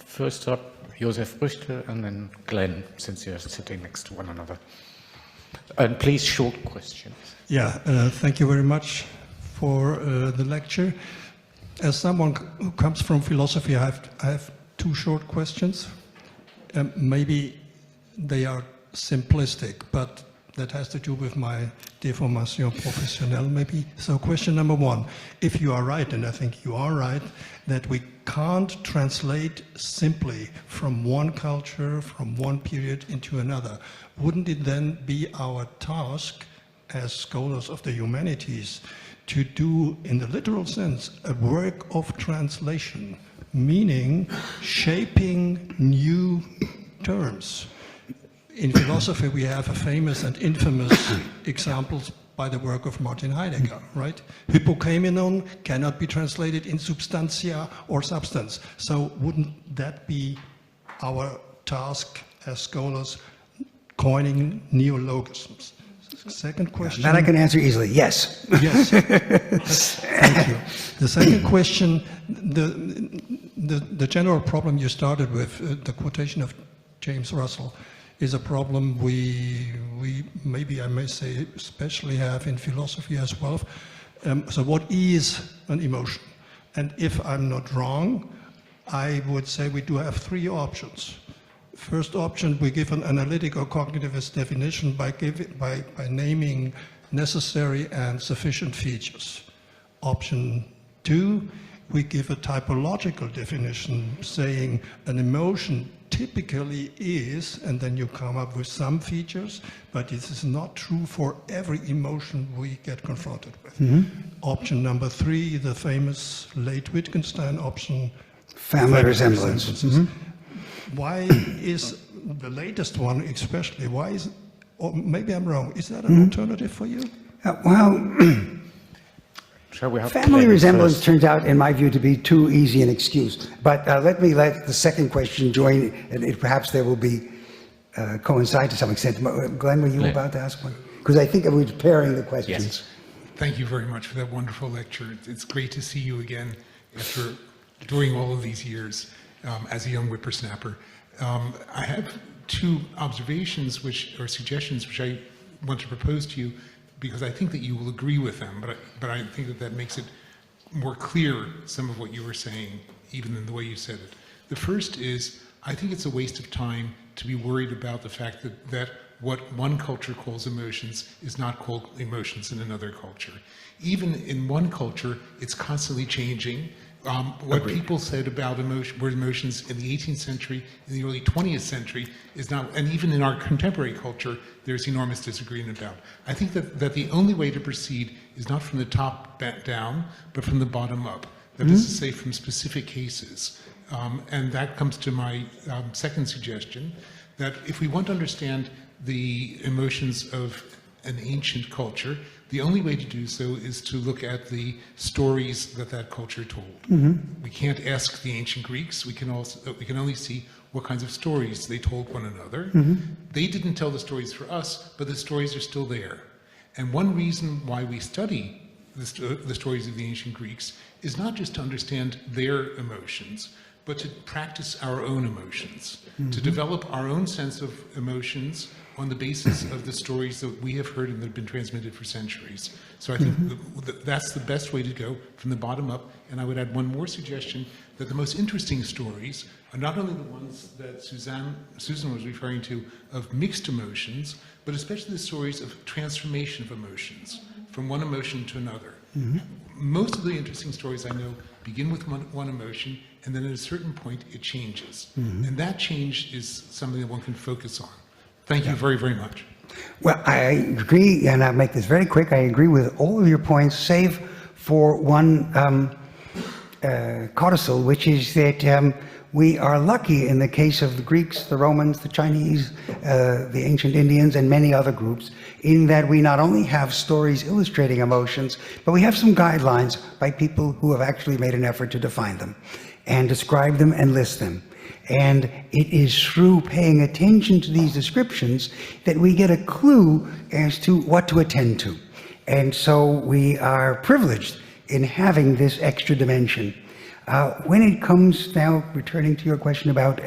First up, Josef Brüchte, and then Glenn, since you're sitting next to one another. And please, short questions. Yeah, thank you very much for the lecture. As someone who comes from philosophy, I have two short questions. Maybe they are simplistic, but that has to do with my déformation professionnelle, maybe. So question number one, if you are right, and I think you are right, that we can't translate simply from one culture, from one period into another, wouldn't it then be our task as scholars of the humanities to do, in the literal sense, a work of translation, meaning shaping new terms? In philosophy, we have a famous and infamous examples by the work of Martin Heidegger, right? Hypokeimenon cannot be translated in substantia or substance. So wouldn't that be our task as scholars, coining neologisms? Second question. That I can answer easily, yes. Yes. Thank you. The second question, the general problem you started with, the quotation of James Russell, is a problem we maybe I may say especially have in philosophy as well. So what is an emotion? And if I'm not wrong, I would say we do have three options. First option, we give an analytic or cognitivist definition by naming necessary and sufficient features. Option 2, we give a typological definition saying an emotion typically is, and then you come up with some features, but this is not true for every emotion we get confronted with. Option number 3, the famous late Wittgenstein option, Family resemblance. Why is the latest one especially, why is, or maybe I'm wrong, is that an alternative for you? Shall we have Family Glenn resemblance first? turns out, in my view, to be too easy an excuse. But let the second question join, and perhaps they will be coincide to some extent. Glenn, were you about to ask one? Because I think I was pairing the questions. Yes. Thank you very much for that wonderful lecture. It's great to see you again after during all of these years as a young whippersnapper. I have two observations or suggestions which I want to propose to you, because I think that you will agree with them, but I think that makes it more clear, some of what you were saying, even in the way you said it. The first is, I think it's a waste of time to be worried about the fact that what one culture calls emotions is not called emotions in another culture. Even in one culture, it's constantly changing. What people said about emotions in the 18th century, in the early 20th century, is not, and even in our contemporary culture, there's enormous disagreement about. I think that the only way to proceed is not from the top down, but from the bottom up. That is to say, from specific cases. And that comes to my second suggestion, that if we want to understand the emotions of an ancient culture, the only way to do so is to look at the stories that culture told. We can't ask the ancient Greeks. We can only see what kinds of stories they told one another. They didn't tell the stories for us, but the stories are still there. And one reason why we study the stories of the ancient Greeks is not just to understand their emotions, but to practice our own emotions, to develop our own sense of emotions on the basis of the stories that we have heard and that have been transmitted for centuries. So I think that's the best way to go, from the bottom up. And I would add one more suggestion, that the most interesting stories are not only the ones that Susan was referring to of mixed emotions, but especially the stories of transformation of emotions, from one emotion to another. Most of the interesting stories I know begin with one emotion, and then at a certain point it changes. And that change is something that one can focus on. Thank you very, very much. Well, I agree, and I'll make this very quick. I agree with all of your points, save for one codicil, which is that we are lucky in the case of the Greeks, the Romans, the Chinese, the ancient Indians, and many other groups, in that we not only have stories illustrating emotions, but we have some guidelines by people who have actually made an effort to define them and describe them and list them. And it is through paying attention to these descriptions that we get a clue as to what to attend to. And so we are privileged in having this extra dimension. When it comes now, returning to your question about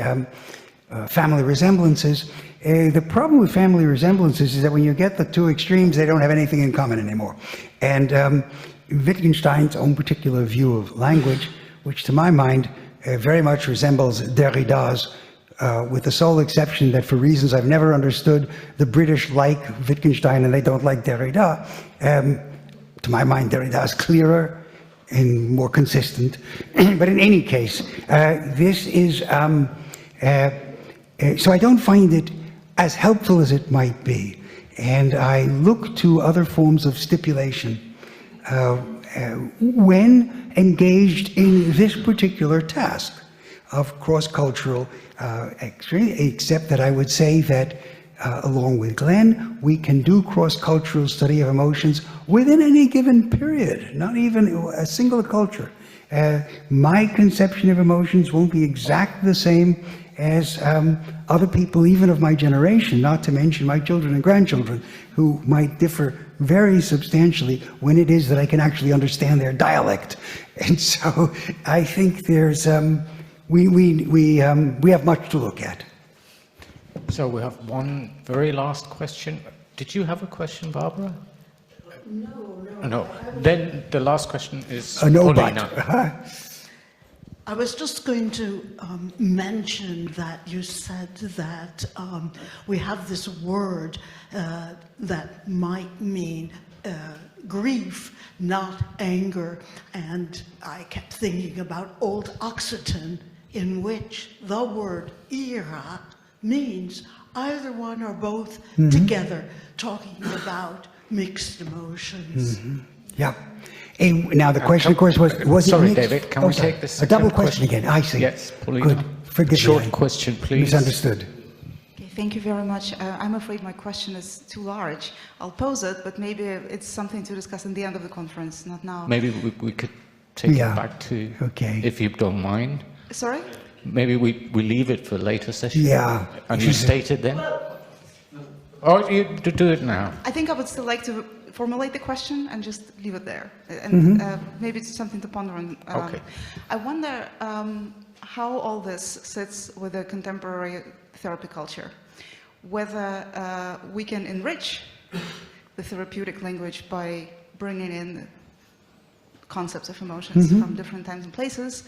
family resemblances, the problem with family resemblances is that when you get the two extremes, they don't have anything in common anymore. And Wittgenstein's own particular view of language, which to my mind very much resembles Derrida's, with the sole exception that for reasons I've never understood, the British like Wittgenstein and they don't like Derrida. To my mind, Derrida is clearer and more consistent. But in any case, this is, so I don't find it as helpful as it might be. And I look to other forms of stipulation when engaged in this particular task of cross-cultural exchange, except that I would say that along with Glenn, we can do cross-cultural study of emotions within any given period, not even a single culture. My conception of emotions won't be exactly the same as other people, even of my generation, not to mention my children and grandchildren, who might differ very substantially when it is that I can actually understand their dialect. And so I think there's, we have much to look at. So we have one very last question. Did you have a question, Barbara? No. No. Then the last question is No, Paulina. but. I was just going to mention that you said that we have this word that might mean grief, not anger. And I kept thinking about Old Occitan, in which the word ira means either one or both together, talking about mixed emotions. Yeah. And now the question, of course, was sorry, it mixed? David, can we take the a second double question again? I see. Yes, Paulina. Good. Forgive Short me. question, please. Misunderstood. Okay, thank you very much. I'm afraid my question is too large. I'll pose it, but maybe it's something to discuss in the end of the conference, not now. Maybe we could take Yeah. it back to, Okay. if you don't mind. Sorry? Maybe we leave it for later session. Yeah. And you state it then? Or you do it now? I think I would still like to formulate the question and just leave it there. And maybe it's something to ponder on. Okay. I wonder how all this sits with the contemporary therapy culture. Whether we can enrich the therapeutic language by bringing in concepts of emotions from different times and places,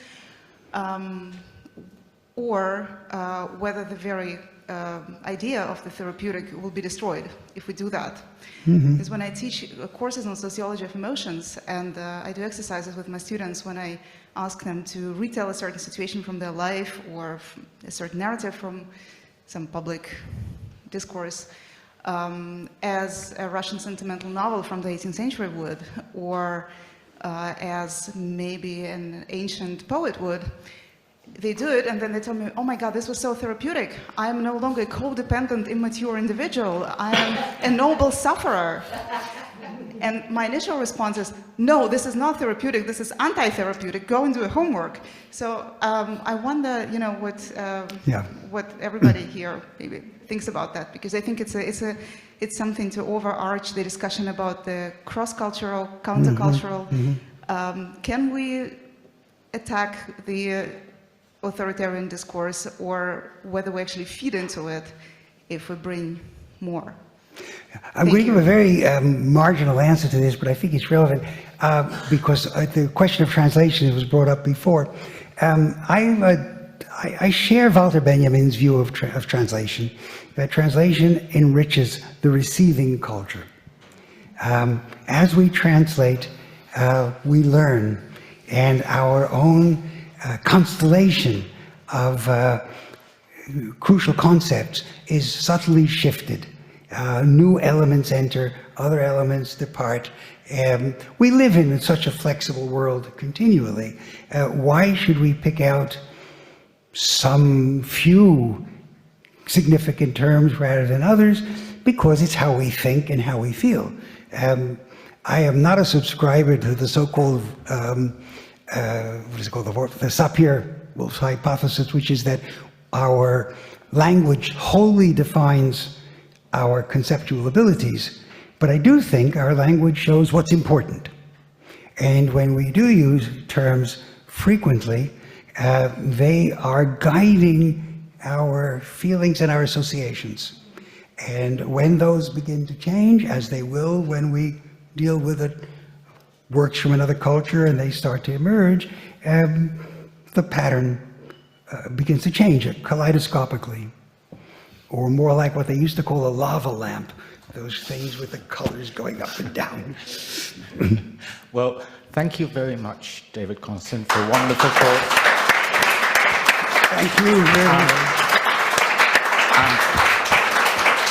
or whether the very idea of the therapeutic will be destroyed if we do that. Because when I teach courses on sociology of emotions, and I do exercises with my students when I ask them to retell a certain situation from their life or a certain narrative from some public discourse as a Russian sentimental novel from the 18th century would, or as maybe an ancient poet would, they do it and then they tell me, oh my God, this was so therapeutic. I am no longer a codependent, immature individual. I am a noble sufferer. And my initial response is, no, this is not therapeutic. This is anti-therapeutic. Go and do your homework. So I wonder, you know, what everybody here maybe thinks about that, because I think it's something to overarch the discussion about the cross-cultural, countercultural. Can we attack the authoritarian discourse, or whether we actually feed into it if we bring more? I'm going to give a very marginal answer to this, but I think it's relevant because the question of translation was brought up before. I share Walter Benjamin's view of translation, that translation enriches the receiving culture. As we translate, we learn, and our own constellation of crucial concepts is subtly shifted. New elements enter, other elements depart. We live in such a flexible world continually. Why should we pick out some few significant terms rather than others? Because it's how we think and how we feel. I am not a subscriber to the so-called what is it called, the Sapir-Whorf hypothesis, which is that our language wholly defines our conceptual abilities. But I do think our language shows what's important. And when we do use terms frequently, they are guiding our feelings and our associations. And when those begin to change, as they will when we deal with it, works from another culture and they start to emerge, the pattern begins to change kaleidoscopically, or more like what they used to call a lava lamp, those things with the colors going up and down. Well, thank you very much, David Konstan, for wonderful talk. Thank you very much. And